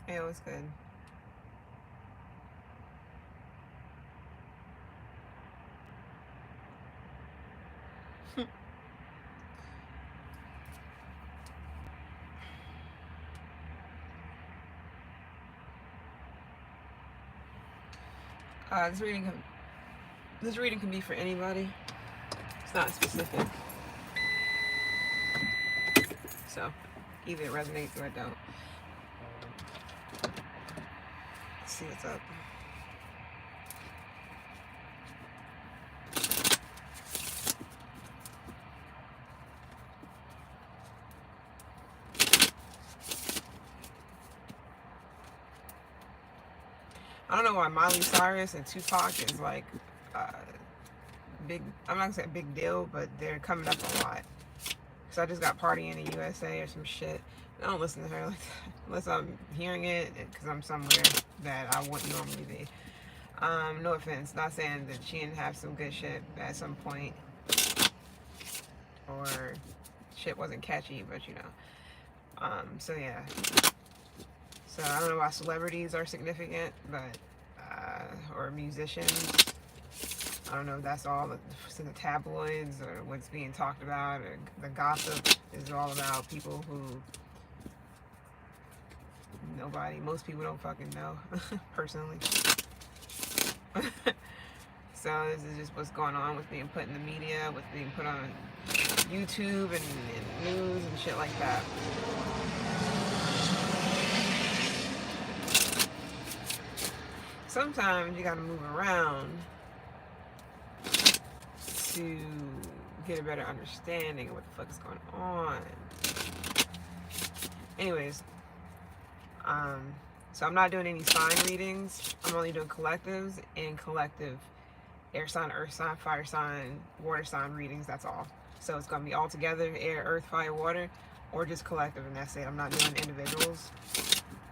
It was good. This reading can be for anybody. It's not specific. So either it resonates or it don't. Let's see what's up. I don't know why Miley Cyrus and Tupac is like big. I'm not gonna say a big deal, but they're coming up a lot. So I just got Party in the USA or some shit. I don't listen to her like that unless I'm hearing it because I'm somewhere that I wouldn't normally be. No offense, not saying that she didn't have some good shit at some point or shit wasn't catchy, but you know. So yeah. So I don't know why celebrities are significant, but or musicians. I don't know if that's all that's in the tabloids or what's being talked about, or the gossip is all about people who most people don't fucking know, personally. So this is just what's going on with being put in the media, with being put on YouTube and news and shit like that. Sometimes you gotta move around to get a better understanding of what the fuck is going on. Anyways, so I'm not doing any sign readings. I'm only doing collectives and collective air sign, earth sign, fire sign, water sign readings. That's all. So it's gonna be all together: air, earth, fire, water, or just collective, and that's it. I'm not doing individuals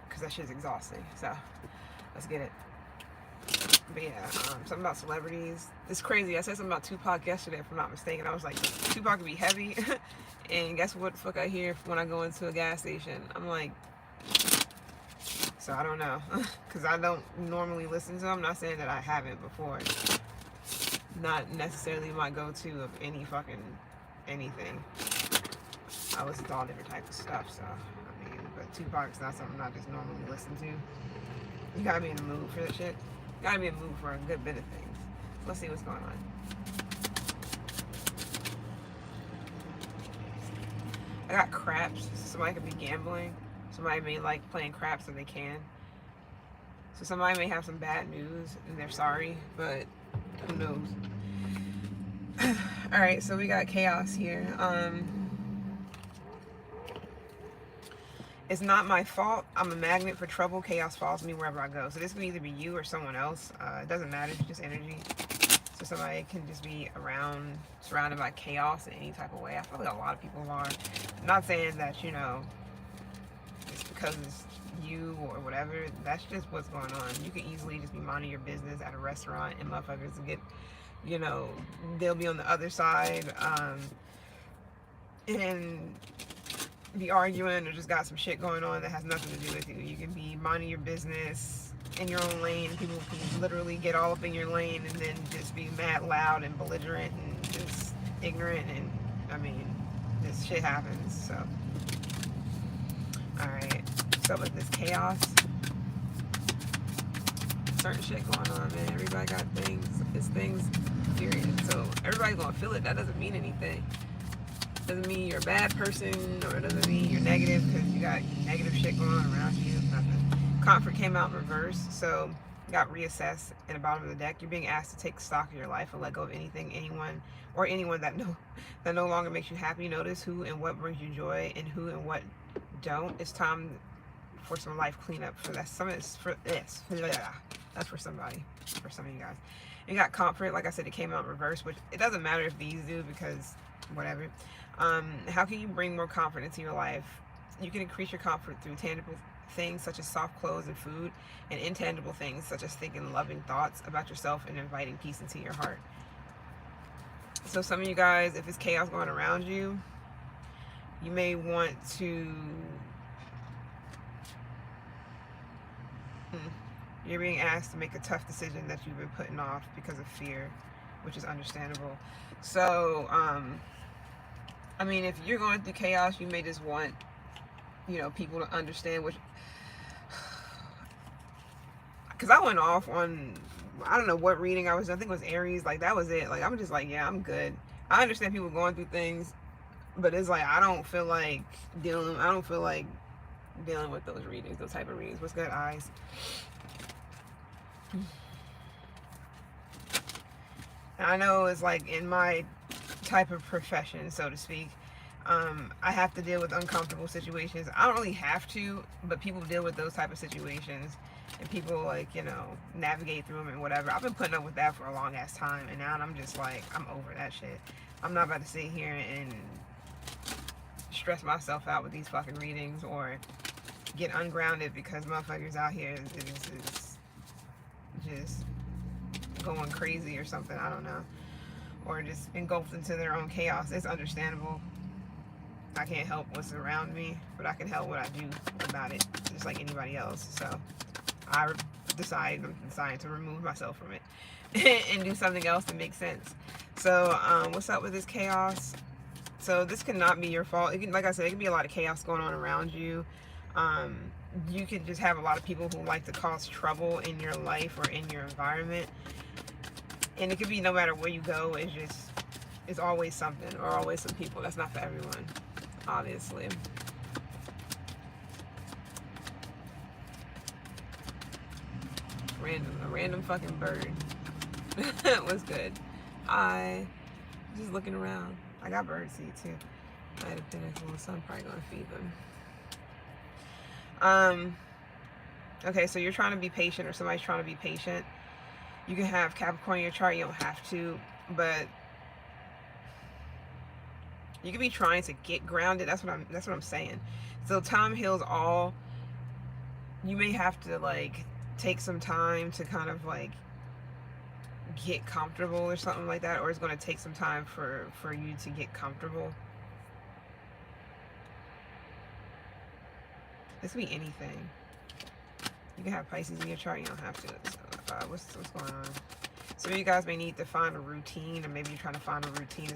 because that shit's exhausting. So let's get it. But yeah, something about celebrities. It's crazy. I said something about Tupac yesterday, if I'm not mistaken. I was like, Tupac could be heavy. And guess what the fuck I hear when I go into a gas station? I'm like, so I don't know. Because I don't normally listen to them. I'm not saying that I haven't before. Not necessarily my go-to of any fucking anything. I listen to all different types of stuff, so, I mean, but Tupac's not something I just normally listen to. You gotta be in the mood for that shit. Gotta be in the mood for a good bit of things. Let's see what's going on. I got craps. Somebody could be gambling. Somebody may like playing craps if they can. So somebody may have some bad news and they're sorry, but who knows? Alright, so we got chaos here. It's not my fault. I'm a magnet for trouble. Chaos follows me wherever I go. So this can either be you or someone else. It doesn't matter. It's just energy. So somebody can just be surrounded by chaos in any type of way. I feel like a lot of people are. I'm not saying that, you know, it's because it's you or whatever. That's just what's going on. You can easily just be minding your business at a restaurant and motherfuckers get, you know, they'll be on the other side and be arguing or just got some shit going on that has nothing to do with you. You can be minding your business in your own lane. People can literally get all up in your lane and then just be mad loud and belligerent and just ignorant, and I mean, this shit happens. So alright, so with this chaos, certain shit going on, man. Everybody got things. It's things, period. So everybody's gonna feel it. That doesn't mean anything. Doesn't mean you're a bad person, or it doesn't mean you're negative because you got negative shit going on around you. Nothing. Comfort came out in reverse, so you got reassess in the bottom of the deck. You're being asked to take stock of your life and let go of anything, anyone that no longer makes you happy. Notice who and what brings you joy and who and what don't. It's time for some life cleanup. For that, some is for this. That's for somebody, for some of you guys. You got comfort. Like I said, it came out in reverse, which it doesn't matter if these do because whatever. How can you bring more comfort into your life? You can increase your comfort through tangible things such as soft clothes and food, and intangible things such as thinking loving thoughts about yourself and inviting peace into your heart. So some of you guys, if it's chaos going around you, you may want to, you're being asked to make a tough decision that you've been putting off because of fear, which is understandable. So, I mean, if you're going through chaos, you may just want, people to understand what, because I went off on, I don't know what reading I was, I think it was Aries, like that was it. Like, I'm just like, yeah, I'm good. I understand people going through things, but it's like, I don't feel like dealing with those readings, those type of readings. What's good, eyes? And I know it's like in my type of profession, so to speak, I have to deal with uncomfortable situations. I don't really have to, but people deal with those type of situations, and people like, navigate through them and whatever. I've been putting up with that for a long ass time, and now I'm just like, I'm over that shit. I'm not about to sit here and stress myself out with these fucking readings or get ungrounded because motherfuckers out here is just going crazy or something, I don't know, or just engulfed into their own chaos. It's understandable. I can't help what's around me, but I can help what I do about it, just like anybody else. So I'm deciding to remove myself from it and do something else that makes sense. So what's up with this chaos? So this cannot be your fault. It can, like I said, it can be a lot of chaos going on around you. You could just have a lot of people who like to cause trouble in your life or in your environment. And it could be no matter where you go, it's always something or always some people. That's not for everyone, obviously. A random fucking bird. Was good. I just looking around. I got bird seed too. I had a pinnacle, so I'm probably gonna feed them. Okay, so you're trying to be patient, or somebody's trying to be patient. You can have Capricorn in your chart, you don't have to, but you could be trying to get grounded. That's what I'm saying. So time heals all. You may have to like take some time to kind of like get comfortable or something like that, or it's going to take some time for you to get comfortable. This could be anything. You can have Pisces in your chart, you don't have to. So, what's going on? So you guys may need to find a routine, or maybe you're trying to find a routine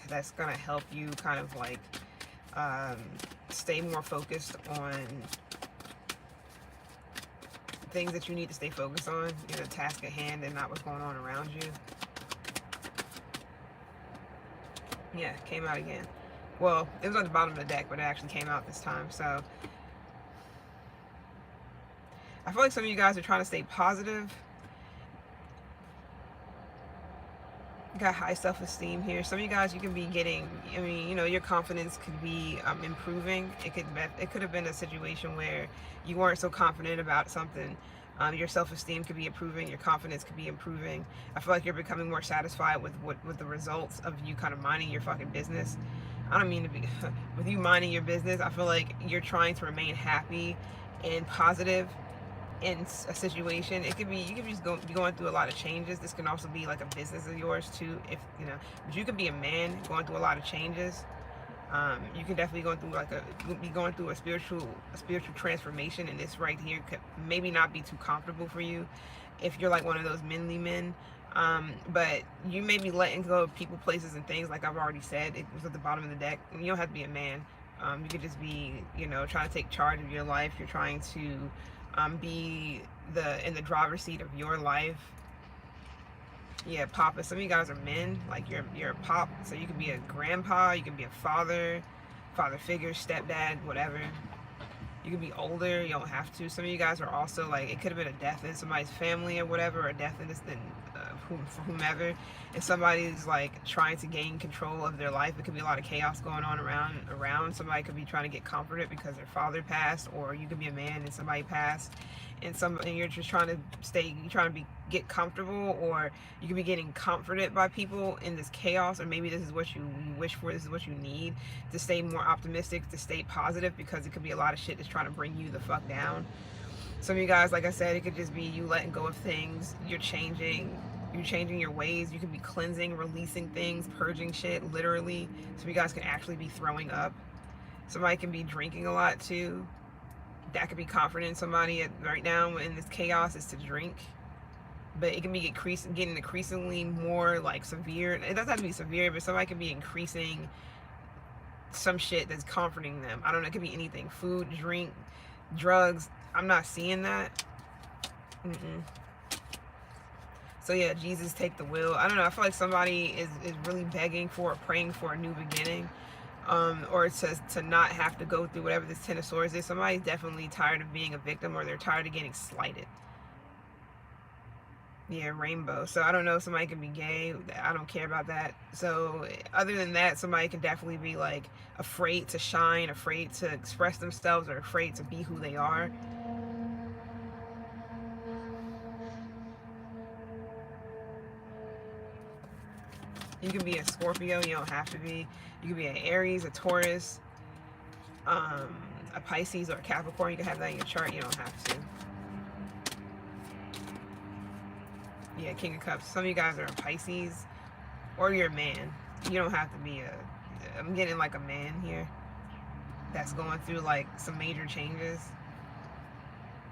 that's gonna help you kind of like stay more focused on things that you need to stay focused on, the task at hand and not what's going on around you. Yeah, came out again. Well, it was on the bottom of the deck, but it actually came out this time. So I feel like some of you guys are trying to stay positive. You got high self-esteem here. Some of you guys, you can be getting, your confidence could be improving. It could have been a situation where you weren't so confident about something. Your self-esteem could be improving. Your confidence could be improving. I feel like you're becoming more satisfied with the results of you kind of minding your fucking business. I don't mean to be with you minding your business. I feel like you're trying to remain happy and positive in a situation. It could be, you could just be going through a lot of changes. This can also be like a business of yours too, but you could be a man going through a lot of changes. You can definitely be going through a spiritual transformation, and this right here could maybe not be too comfortable for you if you're like one of those manly men. But you may be letting go of people, places, and things. Like I've already said, it was at the bottom of the deck. You don't have to be a man. You could just be, trying to take charge of your life. You're trying to be in the driver's seat of your life. Yeah, papa. Some of you guys are men, like you're a pop, so you can be a grandpa, you can be a father figure, stepdad, whatever. You can be older, you don't have to. Some of you guys are also like, it could have been a death in somebody's family or whatever, or death in this thing, for whomever, and somebody's like trying to gain control of their life. It could be a lot of chaos going on around. Somebody could be trying to get comforted because their father passed, or you could be a man and somebody passed, and you're just trying to get comfortable, or you could be getting comforted by people in this chaos, or maybe this is what you wish for. This is what you need to stay more optimistic, to stay positive, because it could be a lot of shit that's trying to bring you the fuck down. Some of you guys, like I said, it could just be you letting go of things. You're changing. You're changing your ways. You can be cleansing, releasing things, purging shit, literally. So you guys can actually be throwing up. Somebody can be drinking a lot too. That could be confident in somebody right now in this chaos is to drink. But it can be getting increasingly more like severe. It doesn't have to be severe, but somebody can be increasing some shit that's comforting them. I don't know. It could be anything: food, drink, drugs. I'm not seeing that. So yeah, Jesus, take the wheel. I don't know. I feel like somebody is really begging for, praying for a new beginning. Or it says to not have to go through whatever this Ten of Swords is. Somebody's definitely tired of being a victim, or they're tired of getting slighted. Yeah, rainbow. So I don't know, somebody can be gay. I don't care about that. So other than that, somebody can definitely be like afraid to shine, afraid to express themselves, or afraid to be who they are. You can be a Scorpio, you don't have to be. You can be an Aries, a Taurus, a Pisces, or a Capricorn. You can have that in your chart, you don't have to. Yeah, King of Cups. Some of you guys are a Pisces, or you're a man. You don't have to be I'm getting like a man here that's going through like some major changes.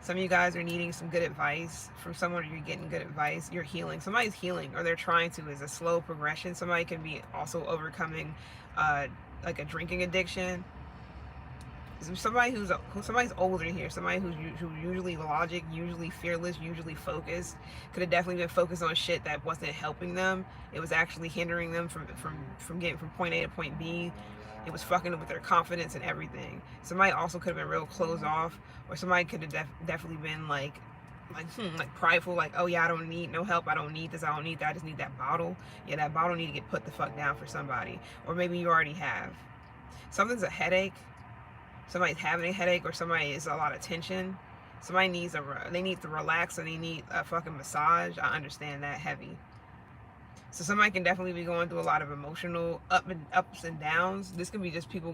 Some of you guys are needing some good advice from someone, or you're getting good advice. You're healing. Somebody's healing, or they're trying to. Is a slow progression. Somebody can be also overcoming like a drinking addiction. Somebody's older here. Somebody who's usually logic, usually fearless, usually focused. Could have definitely been focused on shit that wasn't helping them. It was actually hindering them from getting from point A to point B. It was fucking with their confidence and everything. Somebody also could have been real closed off, or somebody could have definitely been like prideful, like, oh yeah, I don't need no help, I don't need this, I don't need that, I just need that bottle. Yeah, that bottle need to get put the fuck down for somebody. Or maybe you already have. Something's a headache. Somebody's having a headache, or somebody is a lot of tension. Somebody needs they need to relax, and they need a fucking massage. I understand that heavy. So somebody can definitely be going through a lot of emotional ups and downs. This could be just people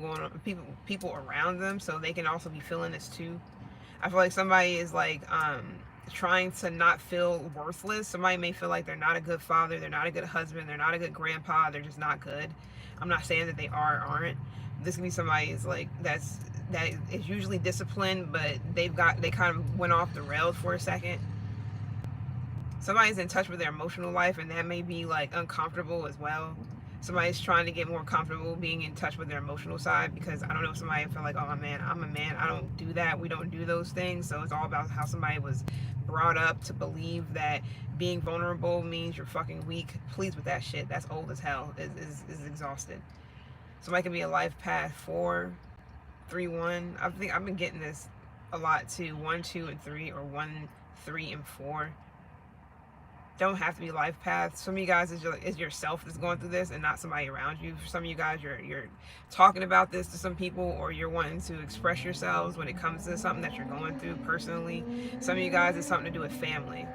people around them, so they can also be feeling this too. I feel like somebody is like trying to not feel worthless. Somebody may feel like they're not a good father, they're not a good husband, they're not a good grandpa, they're just not good. I'm not saying that they are or aren't. This can be somebody is like that is usually disciplined, but they kind of went off the rails for a second. Somebody's in touch with their emotional life, and that may be like uncomfortable as well. Somebody's trying to get more comfortable being in touch with their emotional side, because I don't know if somebody felt like, oh man, I'm a man, I don't do that, we don't do those things. So it's all about how somebody was brought up to believe that being vulnerable means you're fucking weak. Please with that shit. That's old as hell. Is exhausted. Somebody can be a life path 4, 3, 1. I think I've been getting this a lot too. 1, 2, and 3, or 1, 3, and 4. Don't have to be life paths. Some of you guys is yourself that's going through this, and not somebody around you. For some of you guys, you're talking about this to some people, or you're wanting to express yourselves when it comes to something that you're going through personally. Some of you guys, it's something to do with family.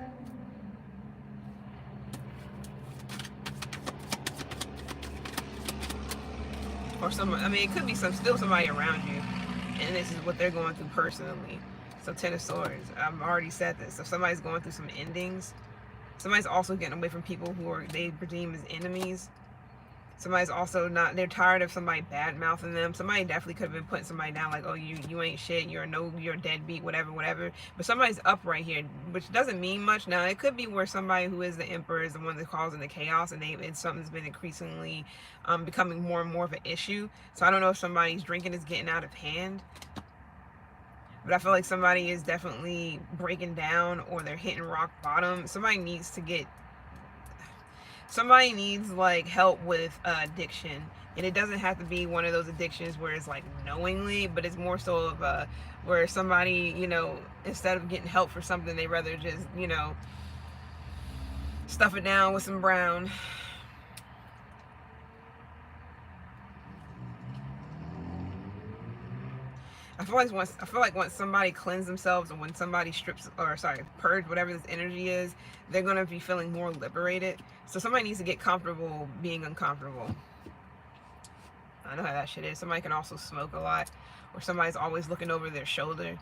Or it could be still somebody around you, and this is what they're going through personally. So 10 of Swords. I've already said this. So somebody's going through some endings. Somebody's also getting away from people who they deem as enemies. Somebody's also they're tired of somebody bad mouthing them. Somebody definitely could have been putting somebody down, like, oh, you ain't shit, you're a deadbeat, whatever. But somebody's up right here, which doesn't mean much. Now, it could be where somebody who is the emperor is the one that's causing the chaos, and something's been increasingly becoming more and more of an issue. So I don't know if somebody's drinking is getting out of hand. But I feel like somebody is definitely breaking down, or they're hitting rock bottom. Somebody needs like help with addiction. And it doesn't have to be one of those addictions where it's like knowingly, but it's more so of where somebody, instead of getting help for something, they rather just, stuff it down with some brown. I feel like once somebody cleanses themselves, or when somebody purge whatever this energy is, they're gonna be feeling more liberated. So somebody needs to get comfortable being uncomfortable. I know how that shit is. Somebody can also smoke a lot, or somebody's always looking over their shoulder.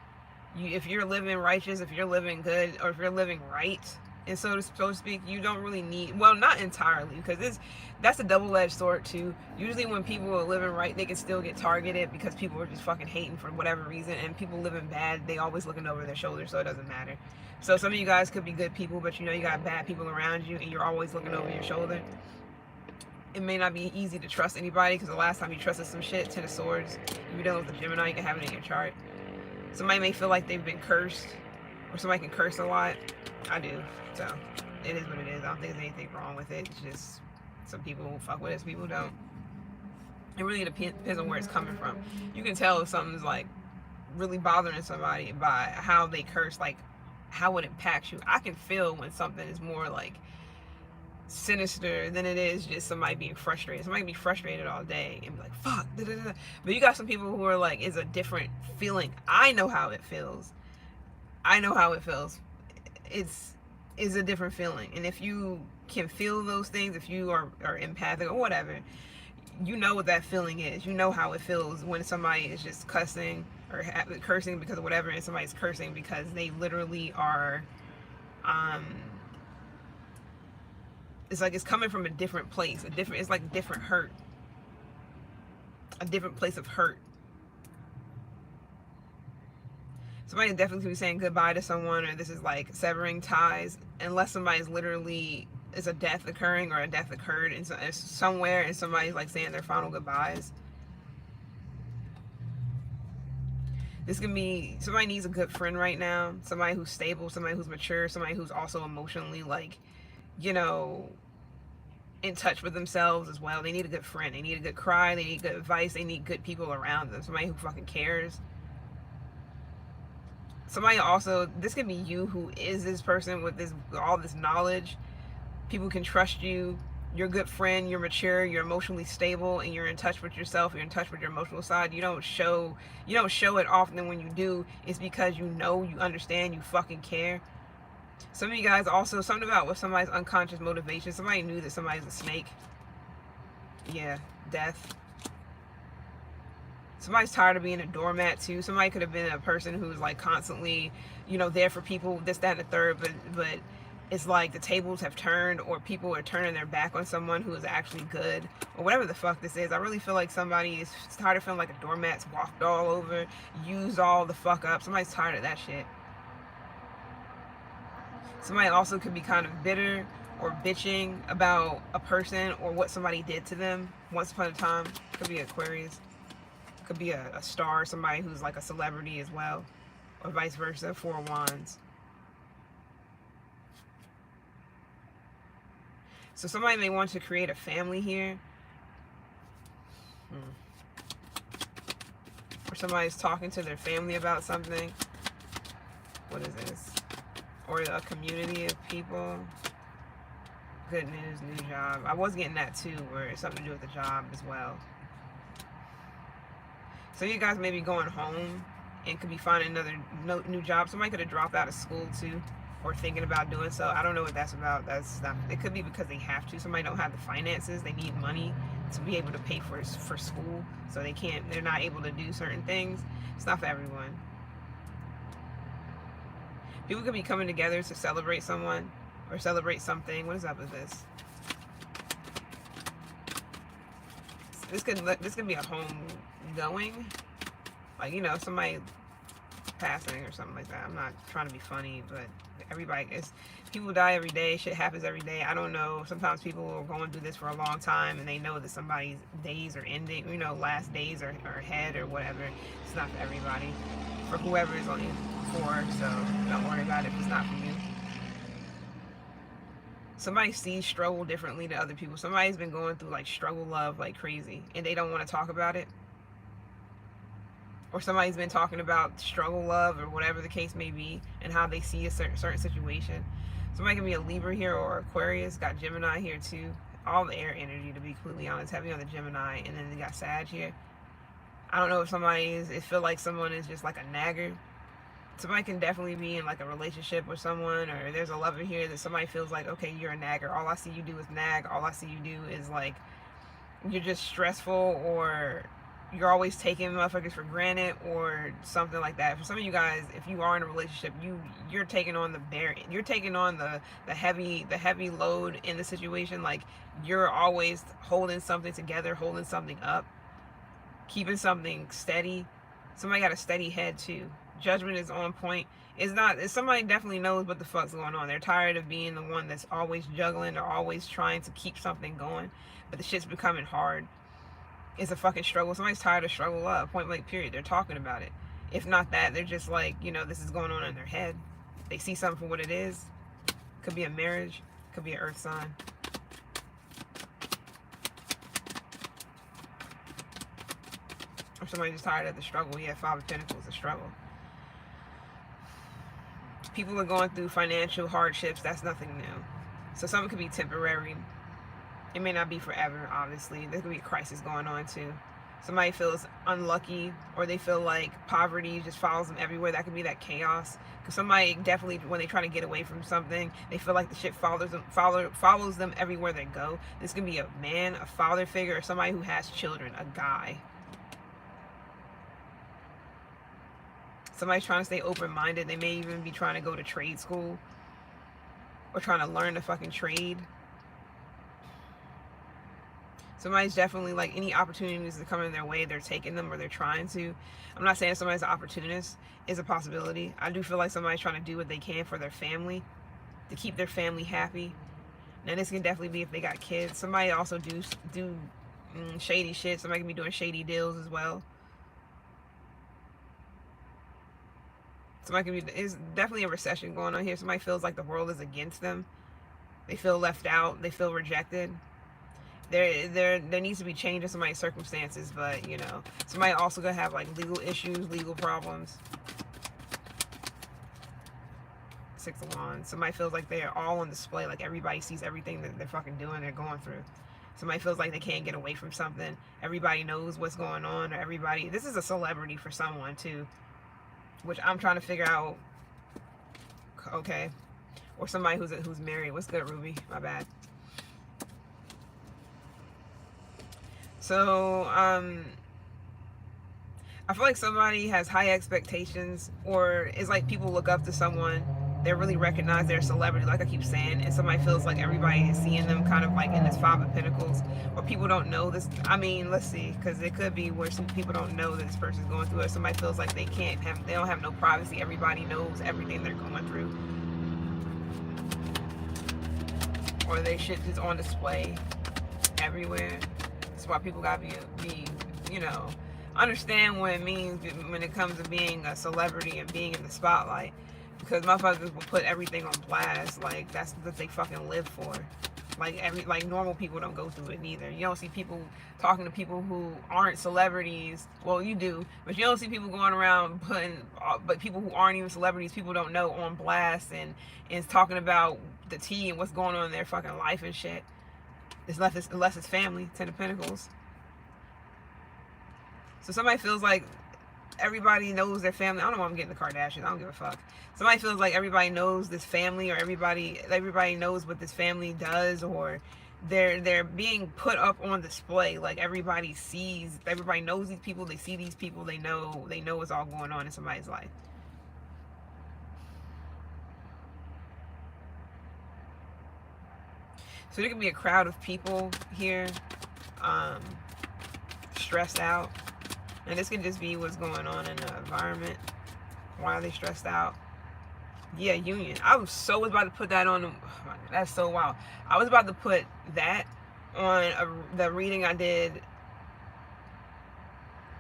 If you're living righteous, if you're living good, or if you're living right, And so to speak, you don't really need, well, not entirely, because that's a double-edged sword too. Usually when people are living right, they can still get targeted because people are just fucking hating for whatever reason, and people living bad, they always looking over their shoulder, so it doesn't matter. So some of you guys could be good people, but you know you got bad people around you, and you're always looking over your shoulder. It may not be easy to trust anybody, because the last time you trusted some shit, Ten of Swords, if you're dealing with a Gemini, you can have it in your chart. Somebody may feel like they've been cursed, or somebody can curse a lot. I do. So it is what it is. I don't think there's anything wrong with it. It's just some people fuck with it, some people don't. It really depends on where it's coming from. You can tell if something's like really bothering somebody by how they curse, like how it impacts you. I can feel when something is more like sinister than it is just somebody being frustrated. Somebody can be frustrated all day and be like, fuck, da, da, da. But you got some people who are like, it's a different feeling. I know how it feels. I know how it feels. It's a different feeling. And if you can feel those things, if you are empathic or whatever, you know what that feeling is. You know how it feels when somebody is just cussing or cursing because of whatever, and somebody's cursing because they literally are, it's like it's coming from a different place, it's like different hurt, a different place of hurt. Somebody definitely could be saying goodbye to someone, or this is like severing ties, unless somebody's literally, is a death occurring or a death occurred in somewhere, and somebody's like saying their final goodbyes. This can be, somebody needs a good friend right now, somebody who's stable, somebody who's mature, somebody who's also emotionally like, you know, in touch with themselves as well. They need a good friend. They need a good cry. They need good advice. They need good people around them. Somebody who fucking cares. Somebody also, this can be you who is this person with this, all this knowledge. People can trust you. You're a good friend. You're mature. You're emotionally stable, and you're in touch with yourself. You're in touch with your emotional side. You don't show it often. When you do, it's because you know, you understand, you fucking care. Some of you guys also, something about with somebody's unconscious motivation. Somebody knew that somebody's a snake. Yeah, death. Somebody's tired of being a doormat too. Somebody could have been a person who's like constantly, you know, there for people, this, that, and the third, but it's like the tables have turned, or people are turning their back on someone who is actually good, or whatever the fuck this is. I really feel like somebody is tired of feeling like a doormat's walked all over, used all the fuck up. Somebody's tired of that shit. Somebody also could be kind of bitter or bitching about a person or what somebody did to them once upon a time. Could be Aquarius. Could be a star, somebody who's like a celebrity as well, or vice versa. Four of Wands. So somebody may want to create a family here. Or somebody's talking to their family about something. What is this? Or a community of people. Good news, new job. I was getting that too, where it's something to do with the job as well. So you guys may be going home and could be finding another new job. Somebody could have dropped out of school too, or thinking about doing so. I don't know what that's about. That's not, it could be because they have to. Somebody don't have the finances. They need money to be able to pay for school, so they're not able to do certain things. It's not for everyone. People could be coming together to celebrate someone or celebrate something. What is up with this? This could be a home going, like, you know, somebody passing or something like that. I'm not trying to be funny, but people die every day. Shit happens every day. I don't know. Sometimes people are going through this for a long time, and they know that somebody's days are ending. You know, last days are ahead or whatever. It's not for everybody. For whoever it's only for. So don't worry about it if it's not for you. Somebody sees struggle differently to other people. Somebody's been going through like struggle love like crazy, and they don't want to talk about it. Or somebody's been talking about struggle love or whatever the case may be, and how they see a certain situation. Somebody can be a Libra here or Aquarius. Got Gemini here too. All the air energy, to be completely honest. Heavy on the Gemini, and then they got Sag here. I don't know if it feel like someone is just like a nagger. Somebody can definitely be in like a relationship with someone, or there's a lover here that somebody feels like, okay, you're a nagger. All I see you do is nag. All I see you do is like, you're just stressful, or you're always taking motherfuckers for granted or something like that. For some of you guys, if you are in a relationship, you're taking on you're taking on the heavy load in the situation. Like, you're always holding something together, holding something up, keeping something steady. Somebody got a steady head too. Judgment is on point. Somebody definitely knows what the fuck's going on. They're tired of being the one that's always juggling or always trying to keep something going, but the shit's becoming hard. It's a fucking struggle. Somebody's tired of struggle up, point blank period. They're talking about it. If not that, they're just like, this is going on in their head. They see something for what it is. Could be a marriage, could be an earth sign. Or somebody just tired of the struggle. Yeah, Five of Pentacles, a struggle. People are going through financial hardships. That's nothing new. So something could be temporary. It may not be forever, obviously. There could be a crisis going on too. Somebody feels unlucky, or they feel like poverty just follows them everywhere. That could be that chaos. Because somebody definitely, when they try to get away from something, they feel like the shit follows them everywhere they go. This could be a man, a father figure, or somebody who has children, a guy. Somebody's trying to stay open-minded. They may even be trying to go to trade school or trying to learn the fucking trade. Somebody's definitely, like, any opportunities that come in their way, they're taking them or they're trying to. I'm not saying somebody's an opportunist. Is a possibility. I do feel like somebody's trying to do what they can for their family, to keep their family happy. Now, this can definitely be if they got kids. Somebody also do shady shit. Somebody can be doing shady deals as well. Somebody can be, there's definitely a recession going on here. Somebody feels like the world is against them. They feel left out. They feel rejected. There needs to be change in somebody's circumstances, but somebody also gonna have like legal issues, legal problems. Six of Wands. Somebody feels like they're all on display, like everybody sees everything that they're fucking doing, they're going through. Somebody feels like they can't get away from something. Everybody knows what's going on, or this is a celebrity for someone too, which I'm trying to figure out. Okay, or somebody who's married. What's good, Ruby? My bad. So, I feel like somebody has high expectations, or it's like people look up to someone, they really recognize their celebrity, like I keep saying, and somebody feels like everybody is seeing them kind of like in this Five of Pentacles, or people don't know this. I mean, let's see, because it could be where some people don't know that this person's going through it. Somebody feels like they don't have no privacy. Everybody knows everything they're going through, or their shit is on display everywhere. That's why people gotta be understand what it means when it comes to being a celebrity and being in the spotlight, because motherfuckers will put everything on blast. Like, that's what they fucking live for. Like normal people don't go through it neither. You don't see people talking to people who aren't celebrities. Well, you do, but you don't see people going around but people who aren't even celebrities, people don't know, on blast and talking about the tea and what's going on in their fucking life and shit. Unless it's family. Ten of Pentacles. So somebody feels like everybody knows their family. I don't know why I'm getting the Kardashians. I don't give a fuck. Somebody feels like everybody knows this family, or everybody knows what this family does, or they're being put up on display. Like, everybody knows these people. They see these people. They know what's all going on in somebody's life. So there could be a crowd of people here, stressed out. And this could just be what's going on in the environment. Why are they stressed out? Yeah, union. I was about to put that on. Oh my God, that's so wild. I was about to put that on the reading I did.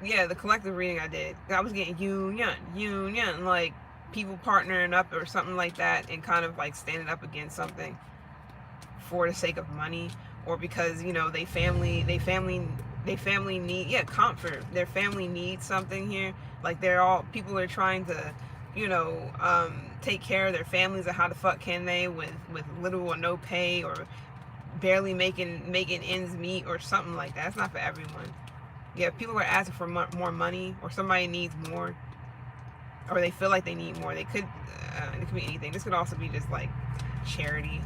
Yeah, the collective reading I did. I was getting union, like people partnering up or something like that, and kind of like standing up against something for the sake of money, or because they family need comfort. Their family needs something here. Like, people are trying to take care of their families, and how the fuck can they with little or no pay, or barely making ends meet, or something like that. It's not for everyone. Yeah, people are asking for more money, or somebody needs more, or they feel like they need more. It could be anything. This could also be just like charity.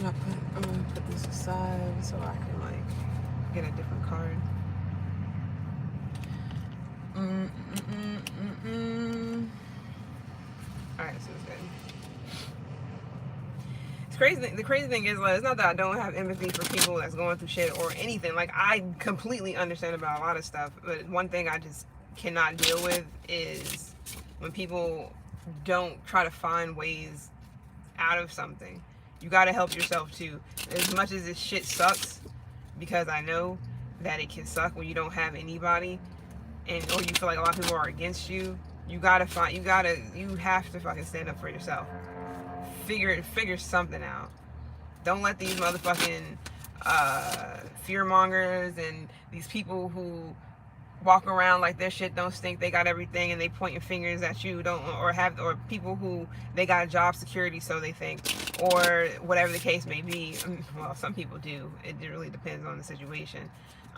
I'm gonna put this aside so I can like get a different card. Alright, so it's good. It's crazy. The crazy thing is, like, it's not that I don't have empathy for people that's going through shit or anything. Like, I completely understand about a lot of stuff, but one thing I just cannot deal with is when people don't try to find ways out of something. You got to help yourself too. As much as this shit sucks, because I know that it can suck when you don't have anybody, and or you feel like a lot of people are against you. You have to fucking stand up for yourself. Figure something out. Don't let these motherfucking fear mongers and these people who walk around like their shit don't stink, they got everything, and they pointing fingers at you, or people who they got job security, so they think, or whatever the case may be. Well, some people do. It really depends on the situation.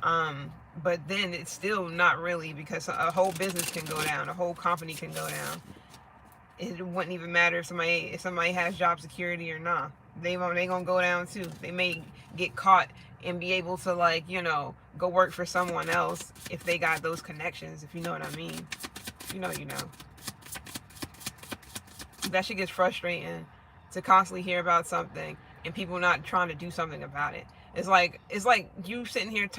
But then it's still not really, because a whole business can go down, a whole company can go down. It wouldn't even matter if somebody has job security or not. They gonna go down too. They may get caught and be able to, like, you know, go work for someone else if they got those connections, if you know what I mean. You know. That shit gets frustrating to constantly hear about something and people not trying to do something about it. It's like you sitting here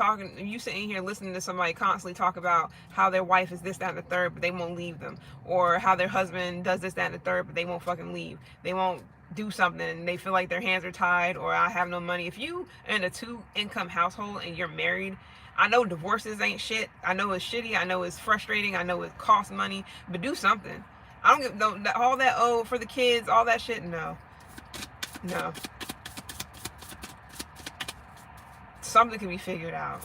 listening to somebody constantly talk about how their wife is this, that, and the third, but they won't leave them. Or how their husband does this, that, and the third, but they won't fucking leave. They won't do something and they feel like their hands are tied, or I have no money. If you in a 2-income household and you're married, I know divorces ain't shit. I know it's shitty. I know it's frustrating. I know it costs money, but do something. I don't give all that, for the kids, all that shit. No. Something can be figured out.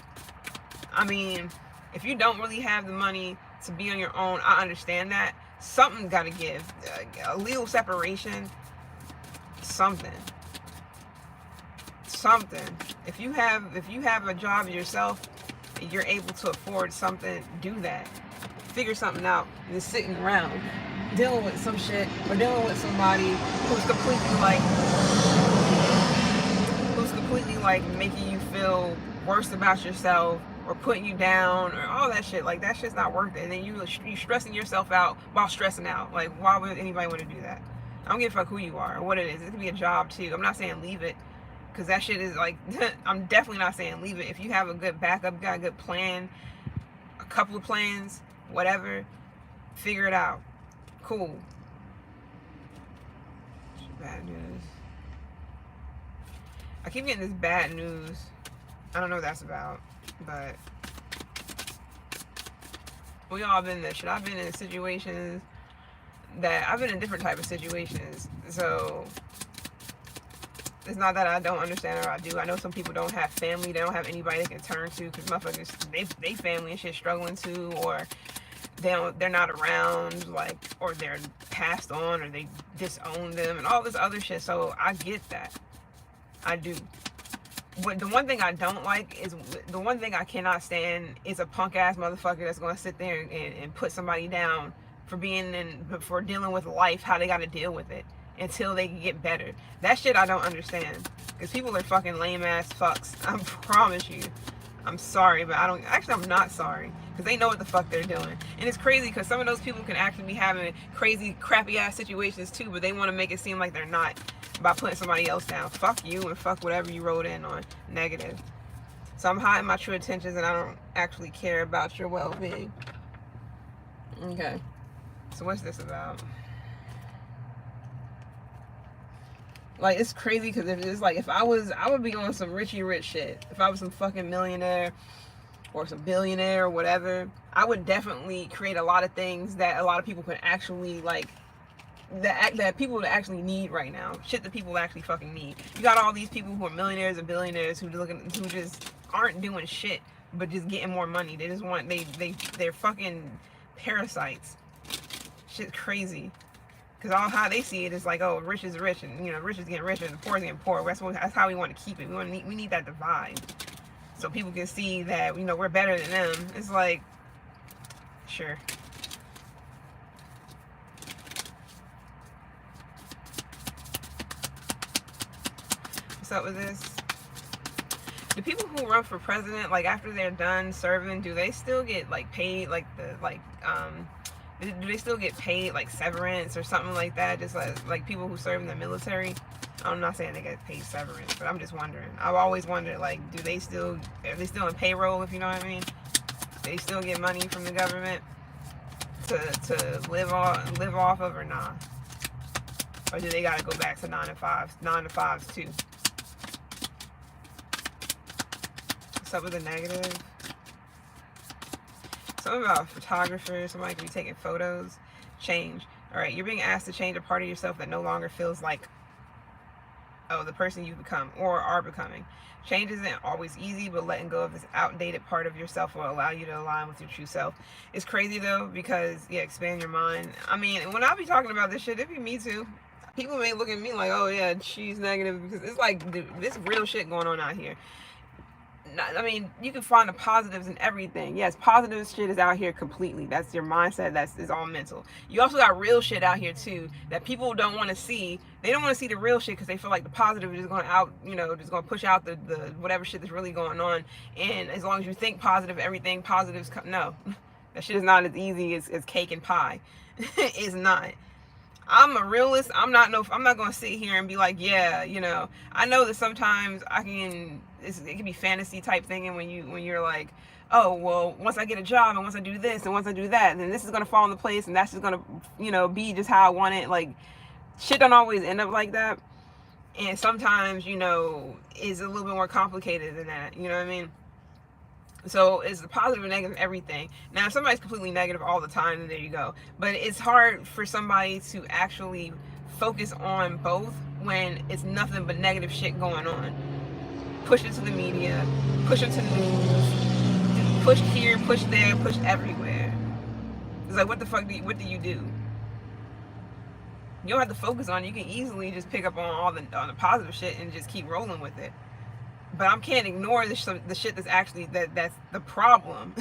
I mean, if you don't really have the money to be on your own, I understand that. Something got to give. A legal separation. Something. If you have a job yourself, and you're able to afford something, do that. Figure something out. Than sitting around dealing with some shit, or dealing with somebody who's completely like making you feel worse about yourself, or putting you down, or all that shit. Like, that shit's not worth it. And then you stressing yourself out while stressing out. Like, why would anybody want to do that? I don't give a fuck who you are or what it is. It could be a job too. I'm not saying leave it, because that shit is like, I'm definitely not saying leave it. If you have a good backup, got a good plan, a couple of plans, whatever, figure it out. Cool. Bad news. I keep getting this bad news. I don't know what that's about, but we all been in this shit. I've been in situations that I've been in different type of situations. So it's not that I don't understand, or I do. I know some people don't have family. They don't have anybody they can turn to, because motherfuckers, they family and shit struggling too, or they're not around, like, or they're passed on, or they disown them, and all this other shit. So I get that. I do. But the one thing I don't like is, the one thing I cannot stand is a punk ass motherfucker that's going to sit there and put somebody down for for dealing with life, how they got to deal with it until they can get better. That shit I don't understand, because people are fucking lame ass fucks. I promise you. I'm sorry, but I'm not sorry, because they know what the fuck they're doing. And it's crazy, because some of those people can actually be having crazy, crappy ass situations too, but they want to make it seem like they're not, by putting somebody else down. Fuck you, and fuck whatever you wrote in on negative. So I'm hiding my true intentions, and I don't actually care about your well-being. Okay. So what's this about? Like, it's crazy, because if I would be on some Richie Rich shit. If I was some fucking millionaire or some billionaire or whatever, I would definitely create a lot of things that a lot of people could actually, like, that people actually need right now. Shit that people actually fucking need. You got all these people who are millionaires and billionaires who just aren't doing shit, but just getting more money. They just want, they're fucking parasites. Shit's crazy. Because all how they see it is like, oh, rich is rich, and, you know, rich is getting richer, and the poor is getting poor. That's how we want to keep it. We need that divide, so people can see that, you know, we're better than them. It's like, sure. what's up with this. The people who run for president, like after they're done serving, do they still get like paid, like do they still get paid like severance or something like that? Just like people who serve in the military. I'm not saying they get paid severance, but I'm just wondering. I've always wondered, like, are they still in payroll, if you know what I mean? They still get money from the government to live off of, or not? Or do they gotta go back to 9 to 5s too? What's up with the negative? Something about photographers, somebody could be taking photos. Change. Alright, you're being asked to change a part of yourself that no longer feels like, oh, the person you've become or are becoming. Change isn't always easy, but letting go of this outdated part of yourself will allow you to align with your true self. It's crazy though, because yeah, expand your mind. I mean, when I be talking about this shit, it be me too. People may look at me like, oh yeah, she's negative, because it's like, dude, this real shit going on out here. I mean, you can find the positives in everything. Yes, positive shit is out here completely. That's your mindset. Is all mental. You also got real shit out here too that people don't want to see. They don't want to see the real shit because they feel like the positive is going to just going to push out the whatever shit that's really going on. And as long as you think positive, everything positives come. No, that shit is not as easy as cake and pie. It's not. I'm a realist. I'm not going to sit here and be like, yeah, I know that sometimes it can be fantasy type thinking when you're like, oh, well, once I get a job and once I do this and once I do that, then this is going to fall into place and that's just going to, be just how I want it. Like, shit don't always end up like that. And sometimes, is a little bit more complicated than that. You know what I mean? So it's the positive and negative everything. Now, if somebody's completely negative all the time, then there you go. But it's hard for somebody to actually focus on both when it's nothing but negative shit going on. Push it to the media, push it to the news, push here, push there, push everywhere. It's like, what the fuck what do? You don't have to focus on it. You can easily just pick up on all the positive shit and just keep rolling with it. But I can't ignore the shit that's actually that's the problem.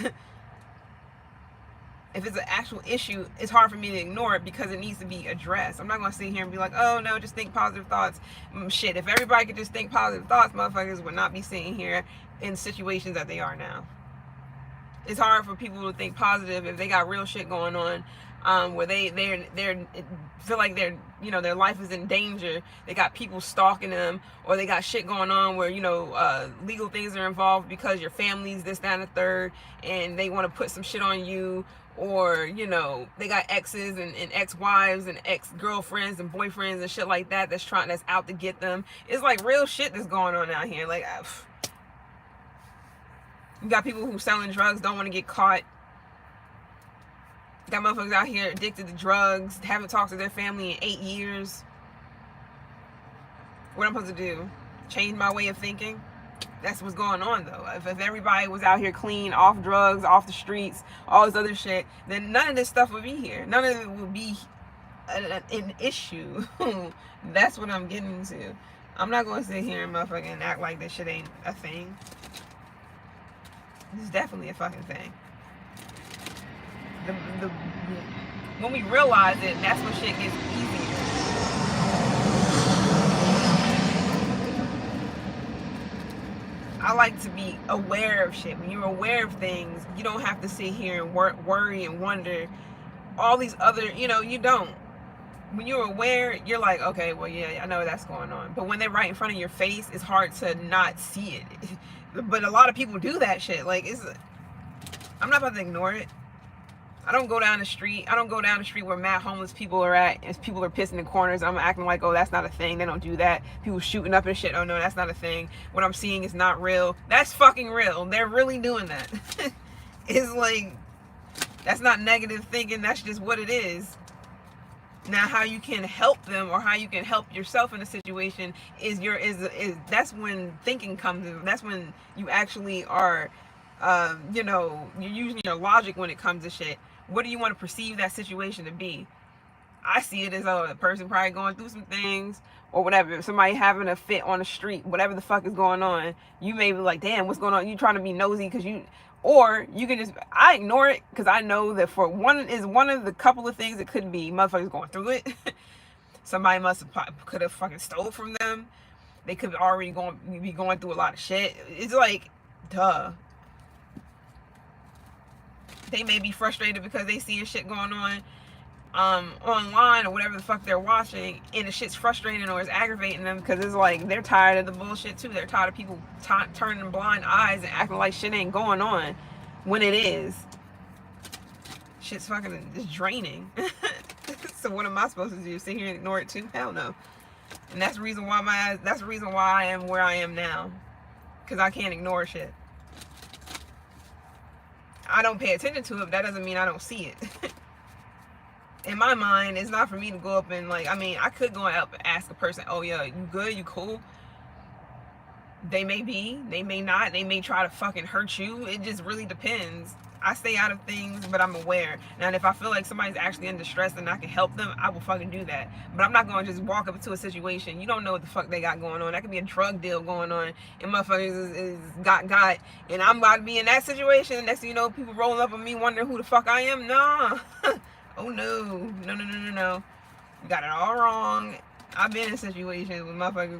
If it's an actual issue, it's hard for me to ignore it because it needs to be addressed. I'm not going to sit here and be like, oh no, just think positive thoughts. Shit, if everybody could just think positive thoughts, motherfuckers would not be sitting here in situations that they are now. It's hard for people to think positive if they got real shit going on, where they feel like their life is in danger. They got people stalking them, or they got shit going on where legal things are involved because your family's this, that, and the third, and they want to put some shit on you, or they got exes and ex-wives and ex-girlfriends and boyfriends and shit like that's out to get them. It's like real shit that's going on out here. Like, you got people who selling drugs, don't want to get caught. Got motherfuckers out here addicted to drugs, haven't talked to their family in 8 years. What I'm supposed to do? Change my way of thinking? That's what's going on though. If everybody was out here clean, off drugs, off the streets, all this other shit, then none of this stuff would be here. None of it would be an issue. That's what I'm getting to. I'm not going to sit here and motherfucking act like this shit ain't a thing. It's definitely a fucking thing. When we realize it, that's when shit gets easier. I like to be aware of shit. When you're aware of things, you don't have to sit here and worry and wonder all these other, you don't. When you're aware, you're like, okay, well, yeah, I know that's going on. But when they're right in front of your face, it's hard to not see it. But a lot of people do that shit. Like, I'm not about to ignore it. I don't go down the street where mad homeless people are at and people are pissing in corners. I'm acting like, oh, that's not a thing. They don't do that. People shooting up and shit. Oh no, that's not a thing. What I'm seeing is not real. That's fucking real. They're really doing that. It's like, that's not negative thinking. That's just what it is. Now, how you can help them or how you can help yourself in a situation is that's when thinking comes in. That's when you actually are, you're using your logic when it comes to shit. What do you want to perceive that situation to be? I see it as, a person probably going through some things or whatever. If somebody having a fit on the street, whatever the fuck is going on, you may be like, damn, what's going on? You trying to be nosy or you can just, I ignore it because I know that one of the couple of things it could be motherfuckers going through it. Somebody could have fucking stole from them. they could already be going through a lot of shit. It's like, duh. They may be frustrated because they see shit going on online or whatever the fuck they're watching, and the shit's frustrating or it's aggravating them because it's like they're tired of the bullshit too. They're tired of people turning blind eyes and acting like shit ain't going on when it is. Shit's fucking just draining. So what am I supposed to do? Sit here and ignore it too? Hell no. And that's the reason why I am where I am now, because I can't ignore shit. I don't pay attention to it, but that doesn't mean I don't see it. In my mind, it's not for me to go up and like, I mean, I could go up and ask a person, oh yeah, you good, you cool? They may be, they may not, they may try to fucking hurt you. It just really depends. I stay out of things, but I'm aware. Now, if I feel like somebody's actually in distress and I can help them, I will fucking do that. But I'm not going to just walk up into a situation. You don't know what the fuck they got going on. That could be a drug deal going on, and motherfuckers is got, and I'm about to be in that situation. Next thing you know, people rolling up on me wondering who the fuck I am. Nah. Oh no. No. You got it all wrong. I've been in situations where motherfuckers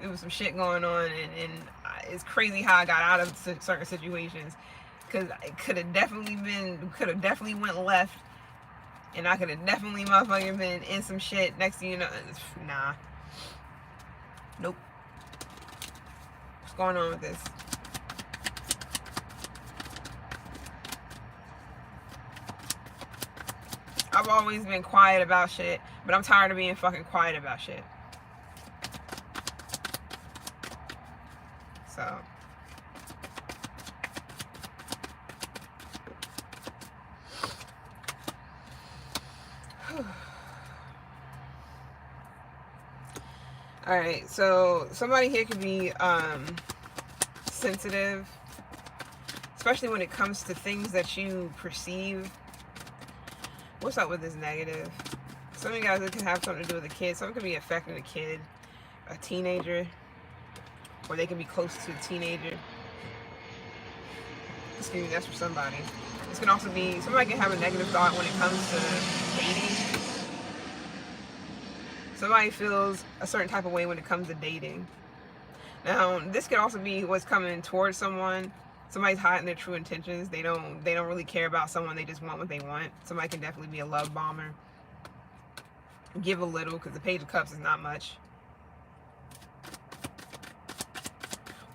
it was some shit going on, and it's crazy how I got out of certain situations. Because it could have definitely went left, and I could have definitely motherfucking been in some shit. Next thing you know, nah. Nope. What's going on with this? I've always been quiet about shit, but I'm tired of being fucking quiet about shit. So. Alright, so somebody here could be sensitive, especially when it comes to things that you perceive. What's up with this negative? Some of you guys, it can have something to do with a kid. Something could be affecting a kid, a teenager, or they can be close to a teenager. Excuse me, that's for somebody. This can also be, somebody can have a negative thought when it comes to dating. Somebody feels a certain type of way when it comes to dating. Now, this could also be what's coming towards someone. Somebody's hiding their true intentions. They don't really care about someone. They just want what they want. Somebody can definitely be a love bomber. Give a little, because the Page of Cups is not much.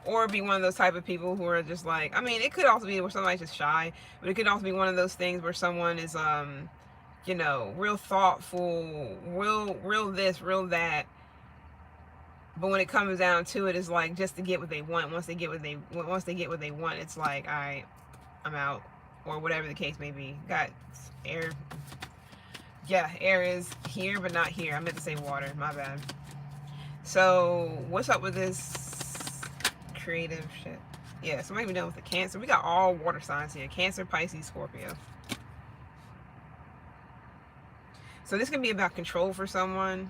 Or be one of those type of people who are just like, I mean, it could also be where somebody's just shy, but it could also be one of those things where someone is you know, real thoughtful, real this, real that. But when it comes down to it, it's like just to get what they want. Once they get what they want, it's like, all right, I'm out, or whatever the case may be. Got air. Yeah, air is here, but not here. I meant to say water. My bad. So what's up with this creative shit? Yeah, somebody be done with the Cancer. We got all water signs here: Cancer, Pisces, Scorpio. So this can be about control for someone.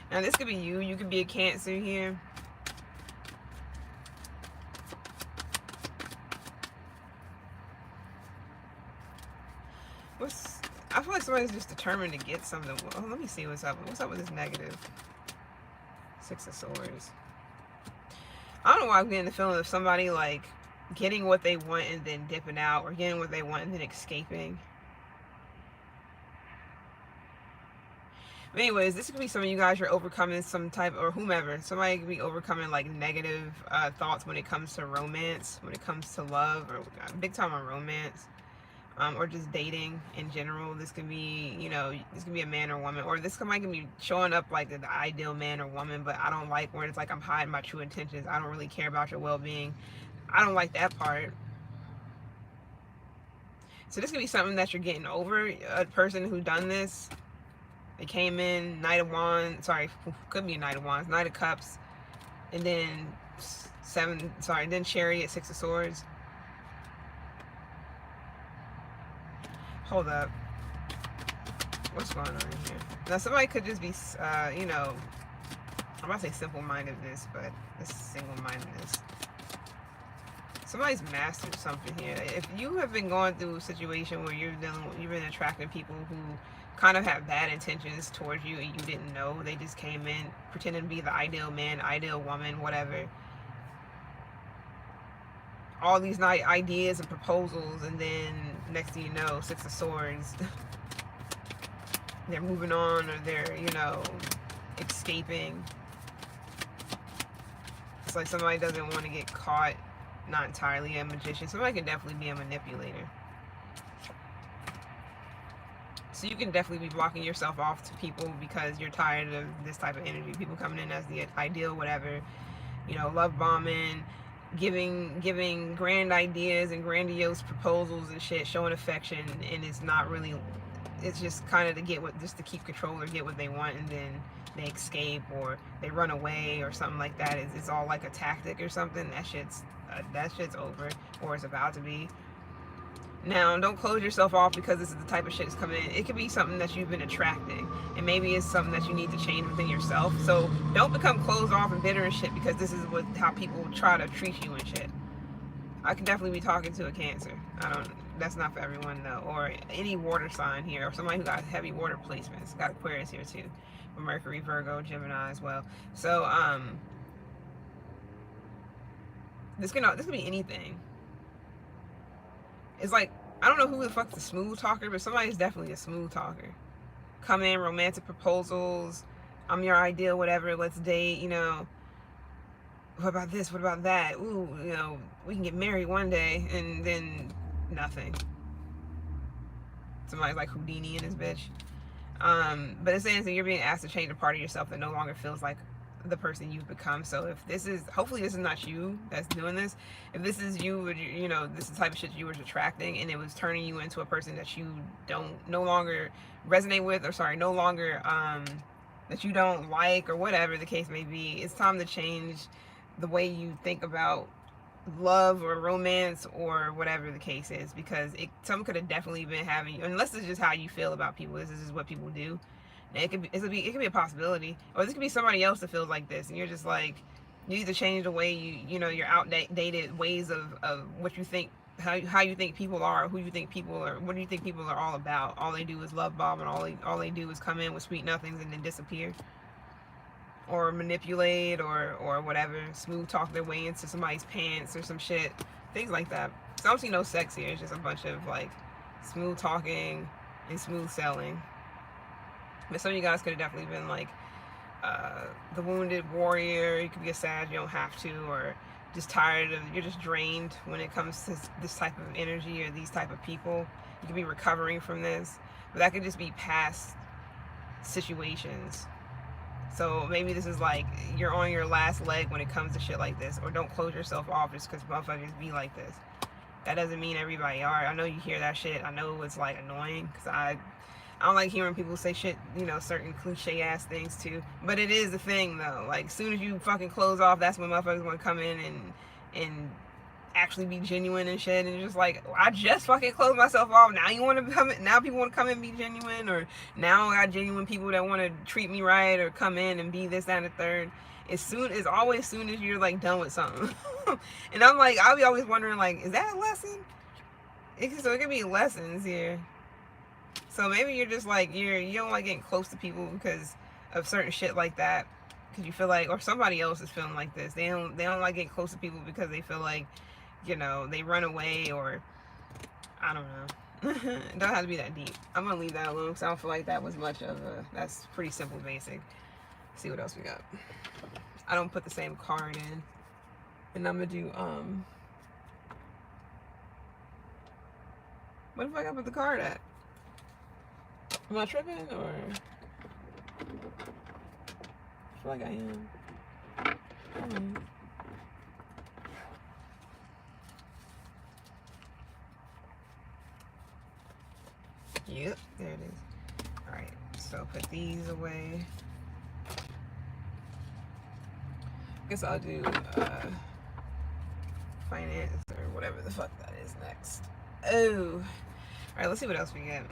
Now this could be you. You could be a Cancer here. I feel like somebody's just determined to get something. Oh, let me see what's up. What's up with this negative? Six of Swords. I don't know why I'm getting the feeling of somebody like getting what they want and then dipping out, or getting what they want and then escaping. But anyways, this could be some of you guys are overcoming some type, or whomever, somebody could be overcoming like negative thoughts when it comes to romance, when it comes to love, or big time on romance, or just dating in general. This could be, you know, this could be a man or woman, or this might be showing up like the ideal man or woman, but I don't like where it's like I'm hiding my true intentions. I don't really care about your well-being. I don't like that part. So this could be something that you're getting over. A person who done this, they came in, Knight of Wands, sorry, could be a Knight of Wands, Knight of Cups, and then then Chariot, Six of Swords. Hold up. What's going on here? Now somebody could just be, you know, I'm about to say simple-mindedness, but it's single-mindedness. Somebody's mastered something here. If you have been going through a situation where you've been attracting people who kind of have bad intentions towards you and you didn't know. They just came in pretending to be the ideal man, ideal woman, whatever. All these nice ideas and proposals, and then next thing you know, Six of Swords. They're moving on, or they're, you know, escaping. It's like somebody doesn't want to get caught. Not entirely a magician. Somebody can definitely be a manipulator. So you can definitely be blocking yourself off to people because you're tired of this type of energy. People coming in as the ideal, whatever, you know, love bombing, giving grand ideas and grandiose proposals and shit, showing affection, and it's not really. It's just kind of to get what, just to keep control or get what they want, and then they escape or they run away or something like that. It's all like a tactic or something. That shit's over, or it's about to be. Now, don't close yourself off because this is the type of shit that's coming in. It could be something that you've been attracting, and maybe it's something that you need to change within yourself. So don't become closed off and bitter and shit because this is how people try to treat you and shit. I could definitely be talking to a Cancer. That's not for everyone though. Or any water sign here, or somebody who got heavy water placements. Got Aquarius here too. Mercury, Virgo, Gemini as well. So this could be anything. It's like, I don't know who the fuck's the smooth talker, but somebody's definitely a smooth talker. Come in, romantic proposals, I'm your ideal, whatever, let's date, you know. What about this? What about that? Ooh, you know, we can get married one day, and then nothing. Somebody's like Houdini in this bitch. But it's saying that you're being asked to change a part of yourself that no longer feels like the person you've become. So if this is, hopefully this is not you that's doing this. If this is you, you know, this is the type of shit you were attracting, and it was turning you into a person that you no longer resonate with, or sorry, no longer that you don't like, or whatever the case may be. It's time to change the way you think about love or romance or whatever the case is, because some could have definitely been having you, unless it's just how you feel about people. This is just what people do. And it could be a possibility, or this could be somebody else that feels like this, and you're just like, you need to change the way you know, your outdated ways of what you think, how you think people are, who you think people are, what do you think people are all about. All they do is love bomb, and all they do is come in with sweet nothings and then disappear, or manipulate, or whatever, smooth talk their way into somebody's pants or some shit, things like that. So I don't see no sex here. It's just a bunch of like smooth talking and smooth selling. But some of you guys could have definitely been like the wounded warrior. You could be a Sag, you don't have to, or just tired of, you're just drained when it comes to this type of energy or these type of people. You could be recovering from this, but that could just be past situations. So maybe this is like you're on your last leg when it comes to shit like this, or don't close yourself off just because motherfuckers be like this. That doesn't mean everybody are. I know you hear that shit. I know it's like annoying because I don't like hearing people say shit, you know, certain cliche ass things too. But it is a thing though. Like, as soon as you fucking close off, that's when motherfuckers want to come in and actually be genuine and shit. And you're just like, I just fucking closed myself off. Now you want to come in, now people want to come in and be genuine, or now I got genuine people that want to treat me right or come in and be this, that, and the third. It's always soon as you're like done with something. And I'm like, I'll be always wondering, like, is that a lesson? So it could be lessons here. So maybe you're just like, you don't like getting close to people because of certain shit like that, because you feel like, or somebody else is feeling like this. They don't like getting close to people because they feel like, you know, they run away, or I don't know. It don't have to be that deep. I'm gonna leave that alone because I don't feel like that was much of a. That's pretty simple, basic. Let's see what else we got. I don't put the same card in, and I'm gonna do What if I got put the card at? Am I tripping, or I feel like I am. Yep, there it is. Alright, so put these away. Guess I'll do finance or whatever the fuck that is next. Oh, alright, let's see what else we get.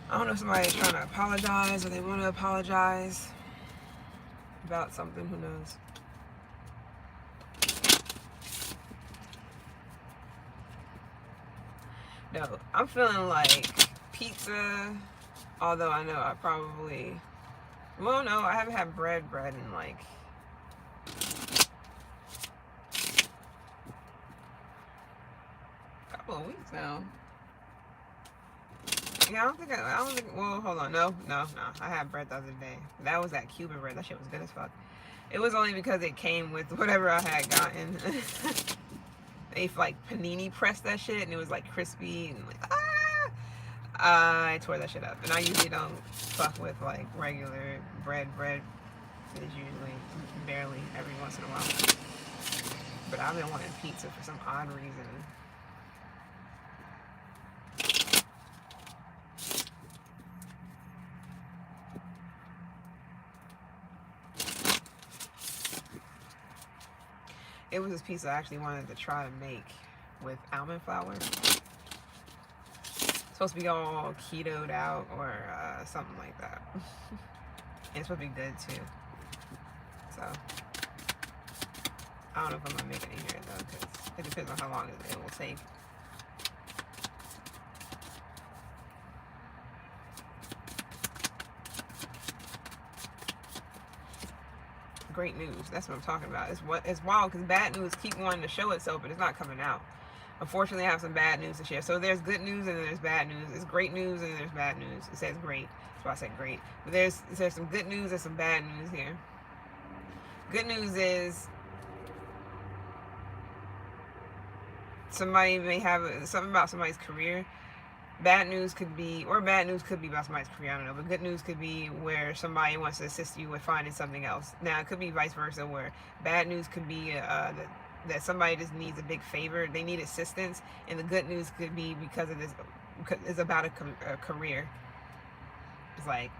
I don't know if somebody's trying to apologize, or they want to apologize about something, who knows. No, I'm feeling like pizza. Although I know I probably, well, no, I haven't had bread in like a couple of weeks now. Yeah, I don't think, well, hold on. No. I had bread the other day. That was that Cuban bread. That shit was good as fuck. It was only because it came with whatever I had gotten. They like panini pressed that shit and it was like crispy and like, I tore that shit up. And I usually don't fuck with like regular bread. Bread is usually barely every once in a while. But I've been wanting pizza for some odd reason. It was this pizza I actually wanted to try to make with almond flour. It's supposed to be all ketoed out or something like that. And it's supposed to be good too. So, I don't know if I'm going to make it in here though, because it depends on how long it will take. Great news. That's what I'm talking about. It's wild because bad news keep wanting to show itself, but it's not coming out. Unfortunately, I have some bad news to share. So there's good news and then there's bad news. It's great news and then there's bad news. It says great. That's why I said great. But there's some good news and some bad news here. Good news is somebody may have something about somebody's career. Bad news could be about somebody's career, I don't know, but good news could be where somebody wants to assist you with finding something else. Now, it could be vice versa, where bad news could be that somebody just needs a big favor, they need assistance, and the good news could be because of this, because it's about a career. It's like,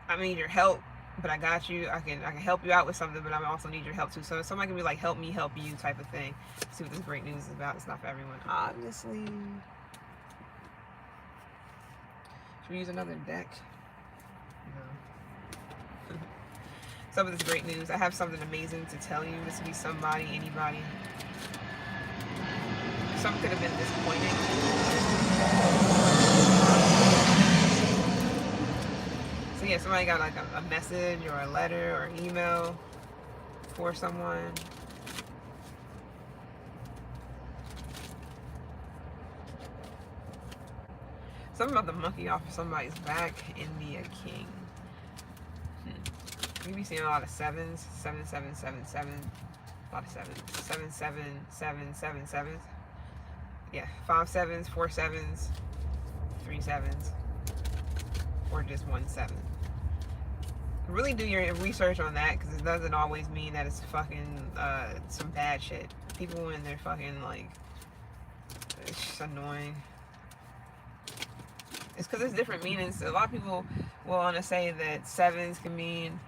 I need your help, but I got you. I can help you out with something, but I also need your help too. So somebody can be like, help me, help you type of thing. See what this great news is about. It's not for everyone, obviously. Should we use another deck? No. Some of this great news. I have something amazing to tell you. This could be somebody, anybody. Some could have been disappointing. So yeah, somebody got like a message or a letter or an email for someone. Something about the monkey off of somebody's back in the king. You be seeing a lot of sevens. 7, 7, 7, 7. A lot of sevens. 7, 7, 7, 7, 7. Yeah, 5 sevens, 4 sevens, 3 sevens, or just 1 7. Really do your research on that, because it doesn't always mean that it's fucking some bad shit. People when they're fucking like, it's just annoying. It's because there's different meanings. A lot of people will want to say that sevens can mean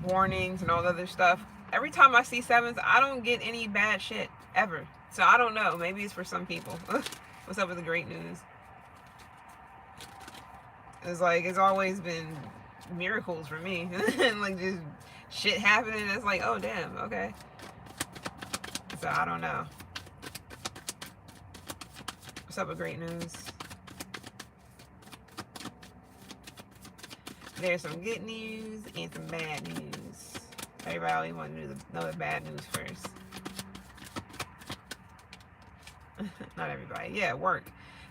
warnings and all the other stuff. Every time I see sevens, I don't get any bad shit ever. So I don't know. Maybe it's for some people. What's up with the great news? It's like, it's always been miracles for me. And like just shit happening. It's like, oh damn, okay. So I don't know. What's up with great news? There's some good news and some bad news. Everybody always want to know the bad news first. Not everybody. Yeah, work.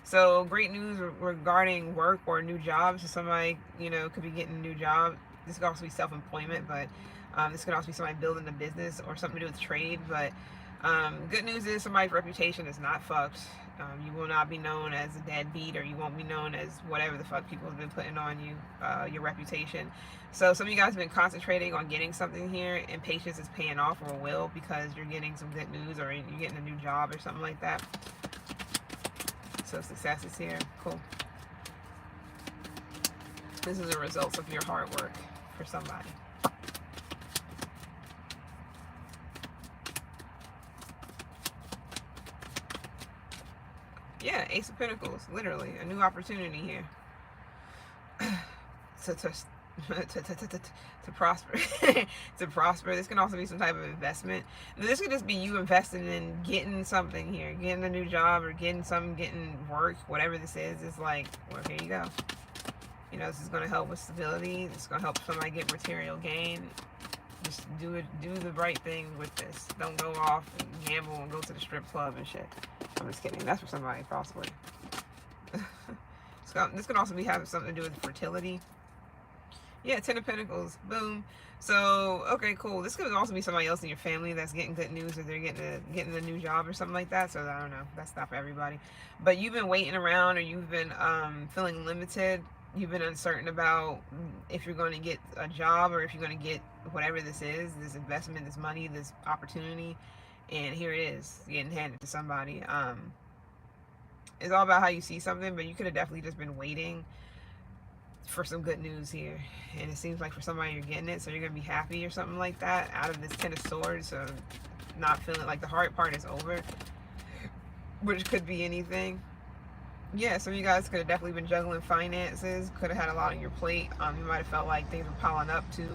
So great news regarding work or new jobs. So somebody, could be getting a new job. This could also be self-employment, but this could also be somebody building a business or something to do with trade. But good news is somebody's reputation is not fucked. You will not be known as a deadbeat, or you won't be known as whatever the fuck people have been putting on you, your reputation. So some of you guys have been concentrating on getting something here, and patience is paying off, or will, because you're getting some good news, or you're getting a new job or something like that. So success is here. Cool. This is a result of your hard work for somebody. Yeah, Ace of Pentacles, literally a new opportunity here. to prosper. To prosper. This can also be some type of investment. This could just be you investing in getting something here, getting a new job or getting work, whatever this is. It's like, well, here you go. You know, this is going to help with stability. It's going to help somebody get material gain. Just do the right thing with this. Don't go off and gamble and go to the strip club and shit. I'm just kidding. That's for somebody, possibly. This could also be having something to do with fertility. Yeah, Ten of Pentacles. Boom. So, okay, cool. This could also be somebody else in your family that's getting good news, or they're getting a new job or something like that. So, I don't know. That's not for everybody. But you've been waiting around, or you've been feeling limited. You've been uncertain about if you're going to get a job, or if you're going to get whatever this is, this investment, this money, this opportunity. And here it is, getting handed to somebody. It's all about how you see something, but you could have definitely just been waiting for some good news here, and it seems like for somebody you're getting it, so you're gonna be happy or something like that out of this Ten of Swords. So not feeling like the hard part is over, which could be anything. Yeah, some of you guys could have definitely been juggling finances, could have had a lot on your plate. You might have felt like things were piling up too.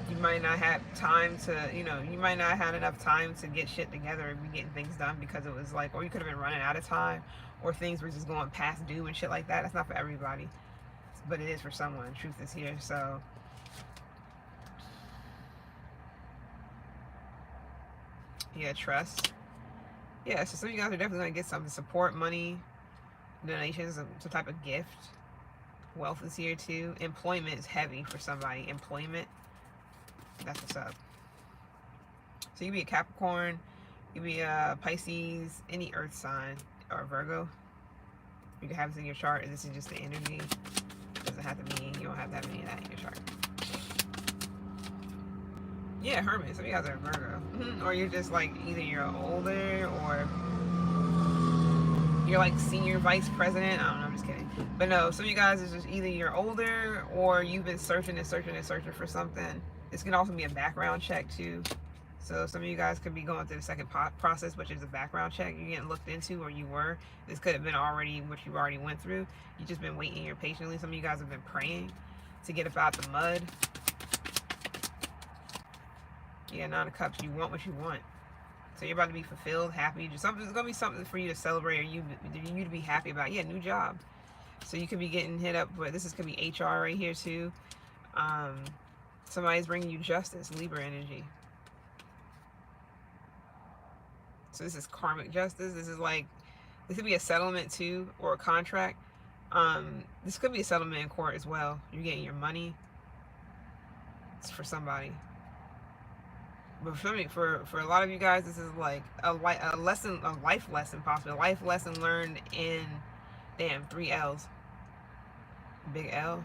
You might not have time to, you might not have had enough time to get shit together and be getting things done, because it was like, or you could have been running out of time, or things were just going past due and shit like that. That's not for everybody, but it is for someone. Truth is here. So yeah, trust. Yeah, so some of you guys are definitely going to get something. Support, money, donations, some type of gift. Wealth is here too. Employment is heavy for somebody. Employment. That's what's up. So you be a Capricorn, you be a Pisces, any earth sign, or Virgo. You can have this in your chart, and this is just the energy. It doesn't have to mean, you don't have to have any of that in your chart. Yeah, Hermit. So you guys are Virgo. Or you're just like, either you're older, or you're like senior vice president. I don't know, I'm just kidding. But no, some of you guys is just either you're older, or you've been searching for something. This can also be a background check too. So some of you guys could be going through the second process, which is a background check. You're getting looked into, or you were. This could have been already what you already went through. You've just been waiting here patiently. Some of you guys have been praying to get up out the mud. Yeah, Nine of Cups. You want what you want. So you're about to be fulfilled, happy. There's going to be something for you to celebrate, or you to be happy about. Yeah, new job. So you could be getting hit up with, this could be HR right here too. Somebody's bringing you justice, Libra energy. So this is karmic justice. This is like, this could be a settlement too, or a contract. This could be a settlement in court as well. You're getting your money. It's for somebody. But for a lot of you guys, this is like a lesson, a life lesson, possibly a life lesson learned in, damn, 3 L's. Big L.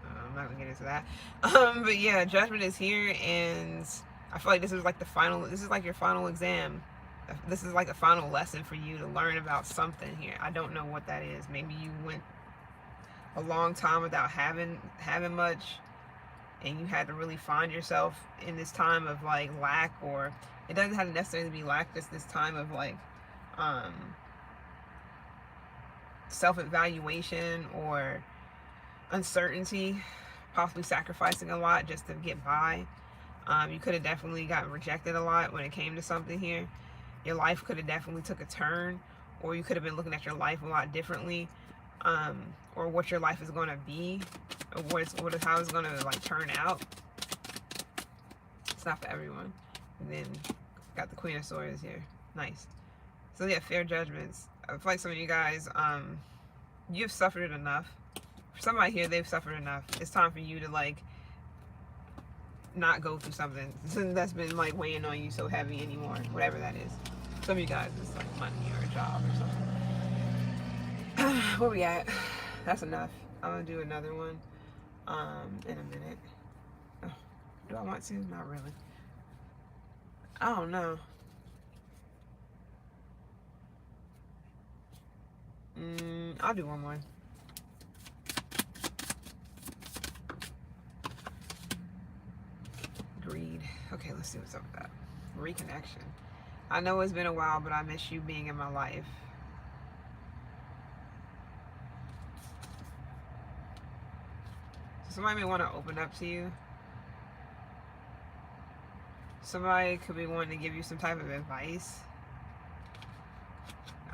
I'm not gonna get into that. But yeah, judgment is here, and I feel like this is like the final. This is like your final exam. This is like a final lesson for you to learn about something here. I don't know what that is. Maybe you went a long time without having much, and you had to really find yourself in this time of like lack, or it doesn't have to necessarily be lack, just this time of like self-evaluation or uncertainty, possibly sacrificing a lot just to get by. You could have definitely gotten rejected a lot when it came to something here. Your life could have definitely took a turn, or you could have been looking at your life a lot differently, or what your life is going to be, or how it's going to like turn out. It's not for everyone. And then got the Queen of Swords here. Nice. So yeah, fair judgments. I feel like some of you guys, you've suffered enough. For somebody here, they've suffered enough. It's time for you to like not go through something that's been like weighing on you so heavy anymore, whatever that is. Some of you guys, it's like money or a job or something. Where we at? That's enough. I'm gonna do another one in a minute. Oh, do I want to? Not really. I don't know. I'll do one more. Greed. Okay, let's see what's up with that. Reconnection. I know it's been a while, but I miss you being in my life. somebody may want to open up to you. Somebody could be wanting to give you some type of advice.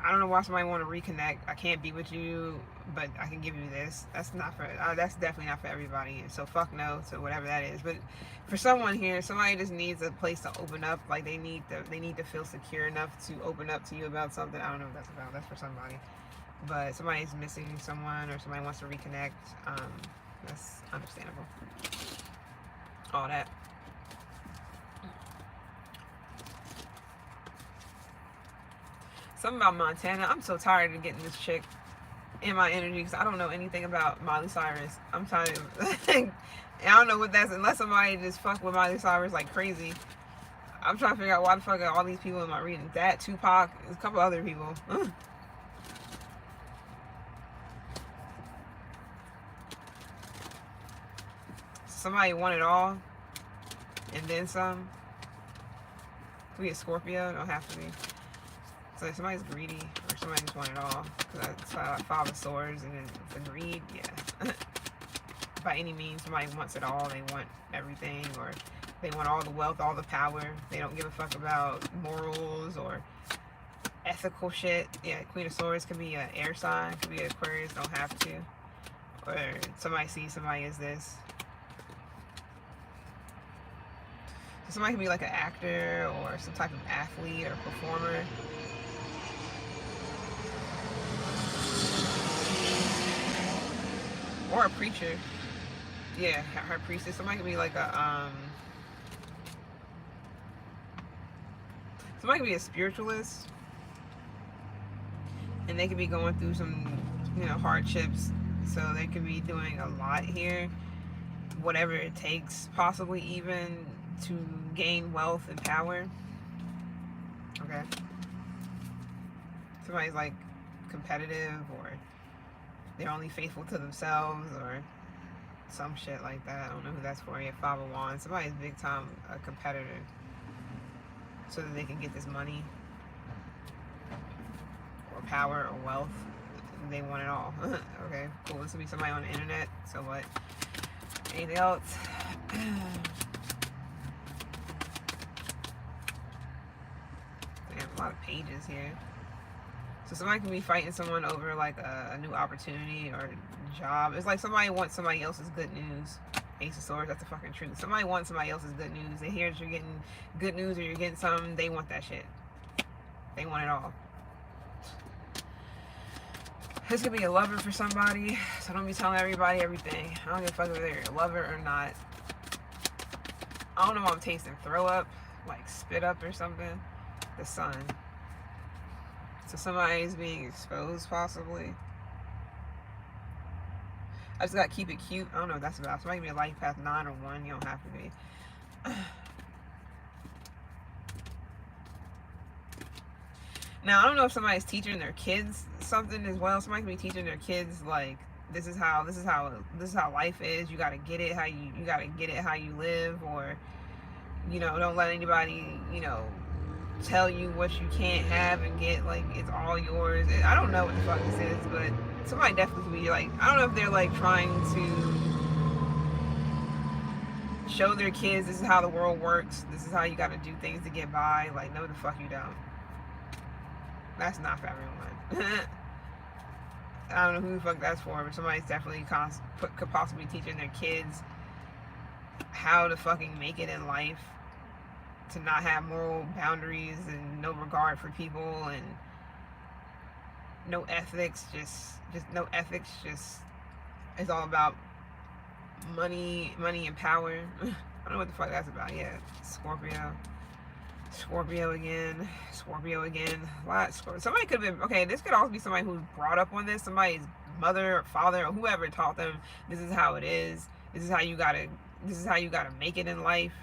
I don't know why somebody want to reconnect. I can't be with you, but I can give you this. That's not for. That's definitely not for everybody. So fuck no to whatever that is. But for someone here, somebody just needs a place to open up. Like they need to feel secure enough to open up to you about something. I don't know what that's about. That's for somebody. But somebody's missing someone, or somebody wants to reconnect. That's understandable. All that. Something about Montana. I'm so tired of getting this chick in my energy because I don't know anything about Miley Cyrus. I'm tired of I don't know what that's, unless somebody just fuck with Miley Cyrus like crazy. I'm trying to figure out why the fuck are all these people in my reading. That, Tupac, a couple other people. Somebody want it all and then some. Could be a Scorpio, don't have to be. So if somebody's greedy, or somebody just want it all, because that's like Five of Swords, and then the greed, yeah. By any means, somebody wants it all. They want everything, or they want all the wealth, all the power. They don't give a fuck about morals or ethical shit. Yeah, Queen of Swords could be an air sign, could be an Aquarius, don't have to. Or somebody sees somebody as this. So somebody could be like an actor or some type of athlete or performer. Or a preacher. Yeah, her priestess. Somebody could be like a somebody could be a spiritualist, and they could be going through some, hardships. So they could be doing a lot here, whatever it takes, possibly even to gain wealth and power. Okay. Somebody's like competitive, or they're only faithful to themselves, or some shit like that. I don't know who that's for. Yeah, Five of Wands. Somebody's big time a competitor, so that they can get this money or power or wealth. They want it all. Okay, cool. This will be somebody on the internet. So what? Anything else? Damn, a lot of pages here. So somebody can be fighting someone over like a new opportunity or job. It's like somebody wants somebody else's good news. Ace of Swords, that's the fucking truth. Somebody wants somebody else's good news. They hear that you're getting good news or you're getting something, they want that shit. They want it all. This could be a lover for somebody, so don't be telling everybody everything. I don't give a fuck if they're a lover or not. I don't know if I'm tasting throw up, like spit up or something. The Sun. So somebody's being exposed, possibly. I just gotta keep it cute. I don't know what that's about. Somebody can be a life path 9 or 1. You don't have to be. Now, I don't know if somebody's teaching their kids something as well. Somebody can be teaching their kids like, this is how life is. You gotta get it how you gotta get it how you live, or don't let anybody tell you what you can't have and get. Like, it's all yours. I don't know what the fuck this is, but somebody definitely could be like, I don't know if they're like trying to show their kids this is how the world works. This is how you gotta do things to get by. Like, no, the fuck you don't. That's not for everyone. I don't know who the fuck that's for, but somebody's definitely could possibly teaching their kids how to fucking make it in life, to not have moral boundaries and no regard for people and no ethics. Just no ethics. Just it's all about money and power. I don't know what the fuck that's about. Yeah, Scorpio again. A lot of Scorpio. Somebody could have been, okay, this could also be somebody who's brought up on this. Somebody's mother or father or whoever taught them this is how it is. This is how you gotta make it in life.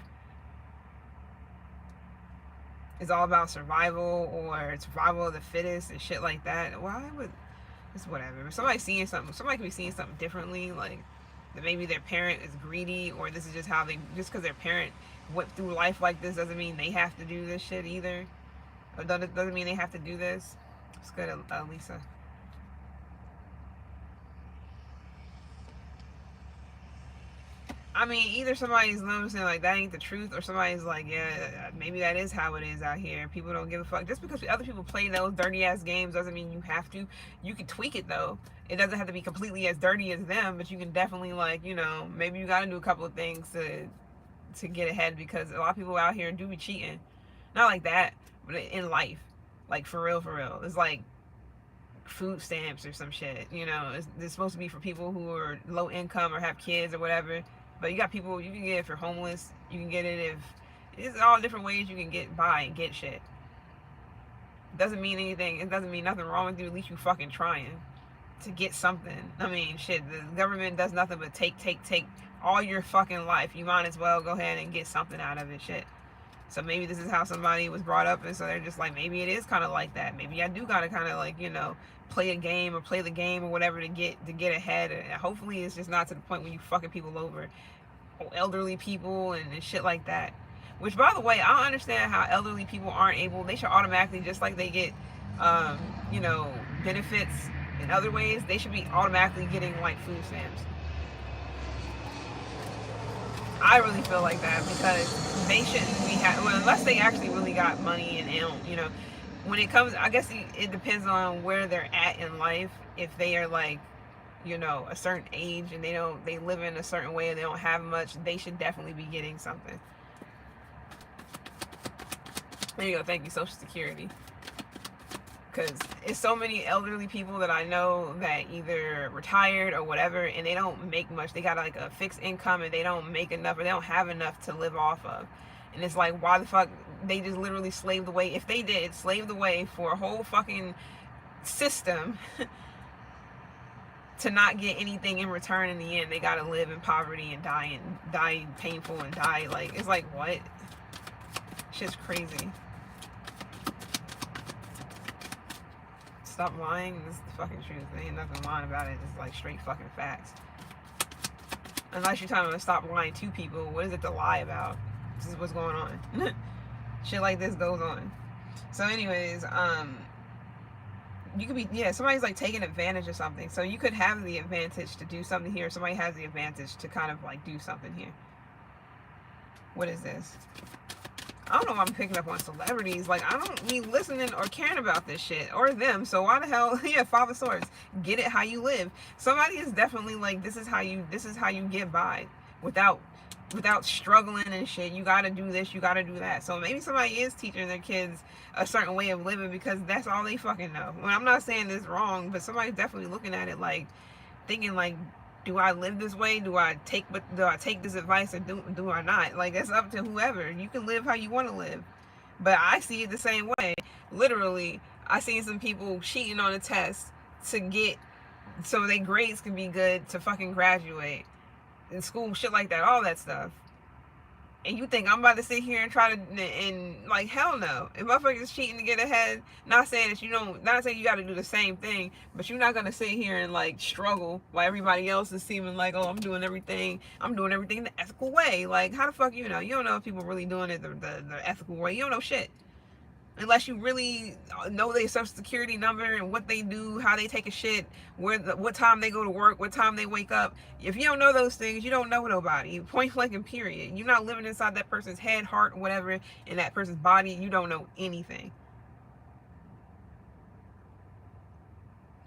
It's all about survival or survival of the fittest and shit like that. Why would it's whatever. But somebody could be seeing something differently, like that maybe their parent is greedy, or this is just how just because their parent went through life like this doesn't mean they have to do this shit either. Or doesn't mean they have to do this. It's good, Lisa. I mean, either somebody's noticing like that ain't the truth, or somebody's like, yeah, maybe that is how it is out here. People don't give a fuck. Just because other people play those dirty ass games doesn't mean you have to. You can tweak it though. It doesn't have to be completely as dirty as them, but you can definitely, like, maybe you got to do a couple of things to get ahead, because a lot of people out here do be cheating. Not like that, but in life, like for real, for real. It's like food stamps or some shit. It's supposed to be for people who are low income or have kids or whatever. But you got people, you can get it for homeless. You can get it if it's all different ways you can get by and get shit. Doesn't mean anything. It doesn't mean nothing wrong with you. At least you fucking trying to get something. I mean, shit, the government does nothing but take all your fucking life. You might as well go ahead and get something out of it, shit. So maybe this is how somebody was brought up, and so they're just like, maybe it is kind of like that. Maybe I do gotta kind of like, play a game or play the game or whatever to get ahead. And hopefully it's just not to the point where you fucking people over, elderly people and shit like that. Which, by the way, I don't understand how elderly people aren't able. They should automatically, just like they get, benefits in other ways, they should be automatically getting like food stamps. I really feel like that, because they shouldn't be well, unless they actually really got money and they don't, when it comes, I guess it depends on where they're at in life. If they are like, a certain age and they live in a certain way and they don't have much, they should definitely be getting something. There you go. Thank you, Social Security. Because it's so many elderly people that I know that either retired or whatever, and they don't make much. They got like a fixed income and they don't make enough, or they don't have enough to live off of. And it's like, why the fuck? They just literally slaved away. If they did, slaved away for a whole fucking system to not get anything in return in the end. They gotta live in poverty and die painful and die like, it's like, what? Shit's crazy. Stop lying. This is the fucking truth. There ain't nothing lying about it. It's like straight fucking facts. Unless you're telling them to stop lying to people, what is it to lie about? This is what's going on. Shit like this goes on. So anyways, you could be, somebody's like taking advantage of something. So you could have the advantage to do something here. Somebody has the advantage to kind of like do something here. What is this? I don't know if I'm picking up on celebrities. Like, I don't be listening or caring about this shit or them. So why the hell? Five of Swords. Get it how you live. Somebody is definitely like, this is how you get by without struggling and shit. You gotta do this, you gotta do that. So maybe somebody is teaching their kids a certain way of living because that's all they fucking know. Well, I'm not saying this wrong, but somebody's definitely looking at it like, thinking like, do I live this way? Do I take this advice, or do I not? Like, that's up to whoever. You can live how you want to live. But I see it the same way. Literally, I seen some people cheating on a test so their grades can be good to fucking graduate in school, shit like that, all that stuff. And you think I'm about to sit here and try to, and like, hell no. If motherfuckers cheating to get ahead, not saying that not saying you got to do the same thing, but you're not going to sit here and like struggle while everybody else is seeming like, oh, I'm doing everything the ethical way. Like, how the fuck you know? You don't know if people really doing it the ethical way. You don't know shit. Unless you really know their social security number and what they do, how they take a shit, what time they go to work, what time they wake up. If you don't know those things, you don't know nobody. Point blank and period. You're not living inside that person's head, heart, whatever, in that person's body. You don't know anything.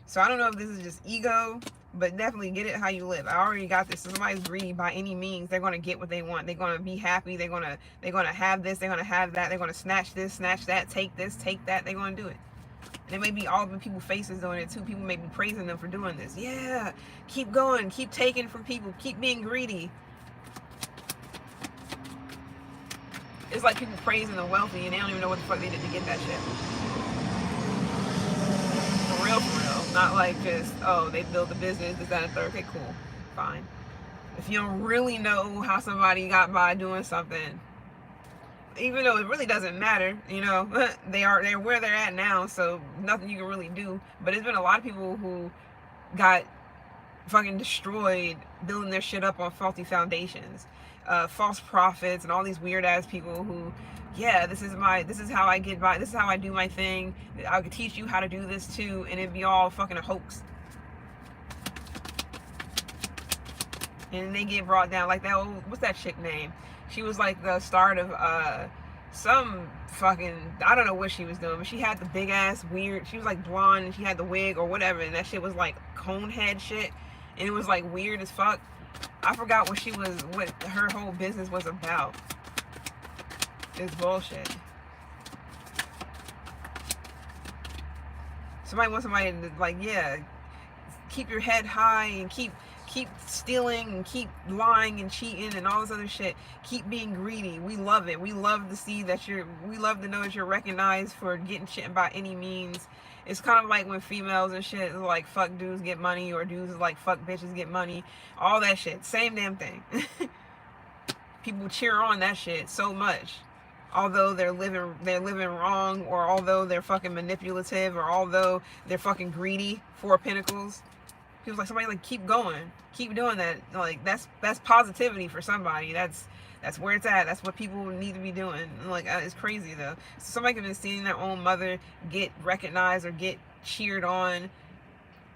So I don't know if this is just ego, but definitely get it how you live. I already got this. So somebody's greedy by any means. They're going to get what they want. They're going to be happy. They're going to have this. They're going to have that. They're going to snatch this, snatch that, take this, take that. They're going to do it. And it may be all the people's faces doing it too. People may be praising them for doing this. Yeah, keep going. Keep taking from people. Keep being greedy. It's like people praising the wealthy and they don't even know what the fuck they did to get that shit. For real, for real. Not like just, oh, they built a business, this, that, and third. Okay, cool. Fine. If you don't really know how somebody got by doing something, even though it really doesn't matter, they're where they're at now, so nothing you can really do. But it's been a lot of people who got fucking destroyed building their shit up on faulty foundations. False prophets and all these weird ass people who, this is how I get by, this is how I do my thing, I could teach you how to do this too, and it'd be all fucking a hoax. and they get brought down like that old, what's that chick name? She was like the start of some fucking, I don't know what she was doing, but she had the big ass weird, she was like blonde and she had the wig or whatever, and that shit was like cone head shit, and it was like weird as fuck. I forgot what what her whole business was about. It's bullshit. Somebody wants somebody to, like, yeah, keep your head high and keep stealing and keep lying and cheating and all this other shit. Keep being greedy. We love it. We love to see that we love to know that you're recognized for getting shit by any means. It's kind of like when females and shit like fuck dudes get money, or dudes like fuck bitches get money. All that shit. Same damn thing. People cheer on that shit so much. Although they're living wrong, or although they're fucking manipulative, or although they're fucking greedy. Four of Pentacles. People like, somebody like, keep going, keep doing that. Like, that's positivity for somebody. That's where it's at. That's what people need to be doing. Like, it's crazy though. So somebody could have seen their own mother get recognized or get cheered on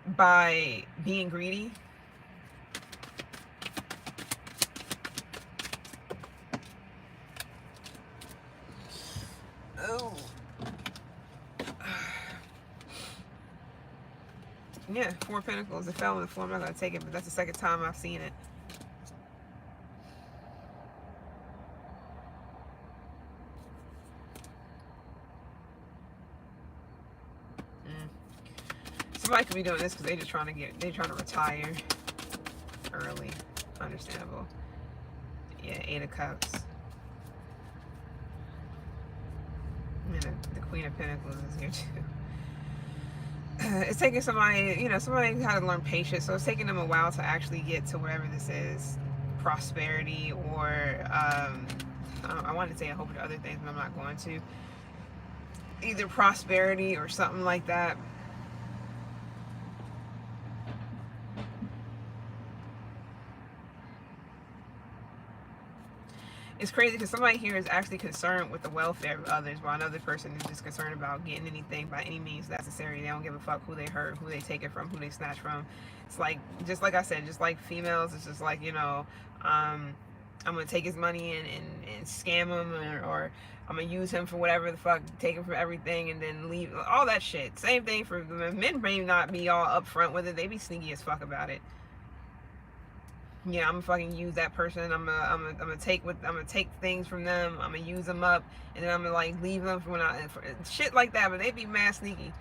by being greedy. Oh. Yeah, Four of Pentacles. It fell on the floor. I'm not going to take it, but that's the second time I've seen it. Somebody could be doing this because they're trying to retire early. Understandable. Yeah, Eight of Cups. And the Queen of Pentacles is here too. It's taking somebody, somebody had to learn patience, so it's taking them a while to actually get to wherever this is, prosperity, or I wanted to say a whole bunch of other things, but I'm not going to. Either prosperity or something like that. It's crazy because somebody here is actually concerned with the welfare of others, while another person is just concerned about getting anything by any means necessary. They don't give a fuck who they hurt, who they take it from, who they snatch from. It's like, just like I said, just like females, it's just like, I'm going to take his money and scam him, or I'm going to use him for whatever the fuck, take him for everything and then leave. All that shit. Same thing for men. May not be all upfront with it. They be sneaky as fuck about it. Yeah, I'm gonna fucking use that person. I'm gonna take things from them. I'm gonna use them up, and then I'm gonna like leave them for shit like that. But they be mad sneaky.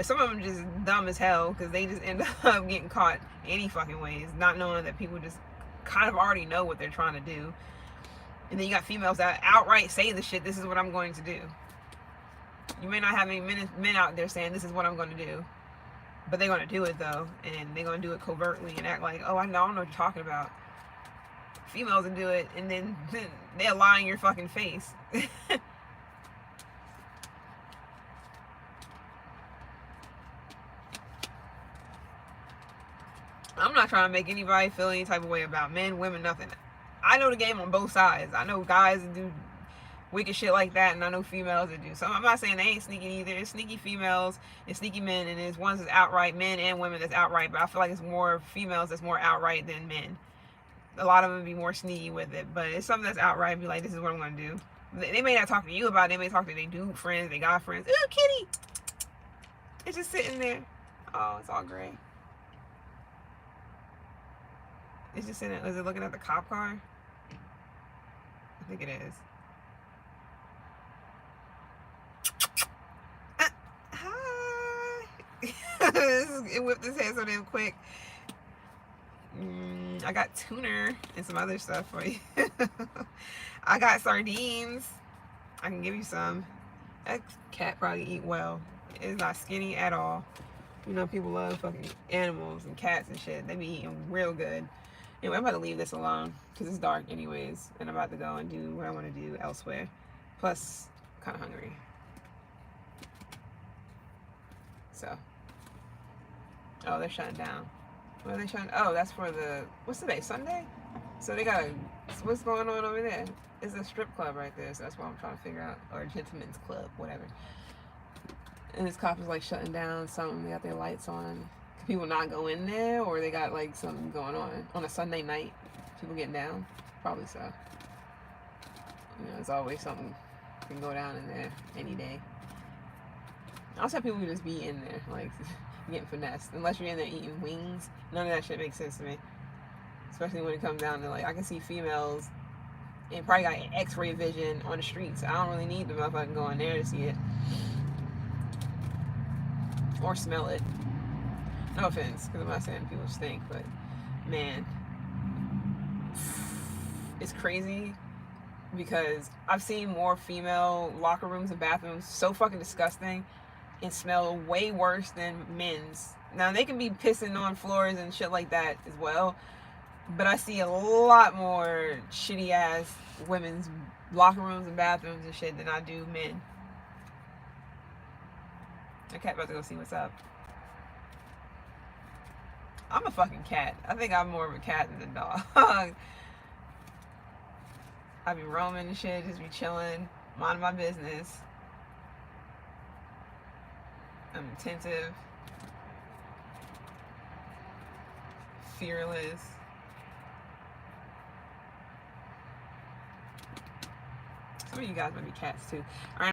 Some of them just dumb as hell because they just end up getting caught any fucking ways, not knowing that people just kind of already know what they're trying to do. And then you got females that outright say the shit. This is what I'm going to do. You may not have any men out there saying this is what I'm going to do. But they're going to do it, though. And they're going to do it covertly and act like, oh, I don't know what you're talking about. Females will do it, and then they'll lie in your fucking face. I'm not trying to make anybody feel any type of way about men, women, nothing. I know the game on both sides. I know guys that do wicked shit like that, and I know females that do. So I'm not saying they ain't sneaky either. It's sneaky females and sneaky men, and there's ones that's outright, men and women that's outright, but I feel like it's more females that's more outright than men. A lot of them be more sneaky with it, but it's something that's outright, be like, this is what I'm going to do. They may not talk to you about it. They may talk to their dude friends, they got friends. Ooh, kitty! It's just sitting there. Oh, it's all gray. It's just sitting there. Is it looking at the cop car? I think it is. It whipped his head so damn quick. I got tuna and some other stuff for you. I got sardines. I can give you some. That cat probably eat well. It's not skinny at all. People love fucking animals and cats and shit. They be eating real good. Anyway, I'm about to leave this alone because it's dark anyways, and I'm about to go and do what I want to do elsewhere. Plus, kind of hungry. So. Oh, they're shutting down. What are they shutting? Oh, that's for the, what's today, Sunday? So they got, what's going on over there? It's a strip club right there, so that's what I'm trying to figure out. Or a gentleman's club, whatever. And this cop is like shutting down something. They got their lights on. Can people not go in there? Or they got like something going on a Sunday night? People getting down? Probably so. You know, there's always something can go down in there any day. I also have people who just be in there, like, getting finessed. Unless you're in there eating wings, none of that shit makes sense to me. Especially when it comes down to, like, I can see females and probably got x-ray vision on the streets. I don't really need the motherfucking go in there to see it. Or smell it. No offense, because I'm not saying people stink, but, man. It's crazy because I've seen more female locker rooms and bathrooms so fucking disgusting and smell way worse than men's. Now, they can be pissing on floors and shit like that as well, but I see a lot more shitty ass women's locker rooms and bathrooms and shit than I do men. My cat about to go see what's up. I'm a fucking cat. I think I'm more of a cat than a dog. I be roaming and shit, just be chilling, minding my business. I'm attentive, fearless. Some of you guys might be cats too. All right.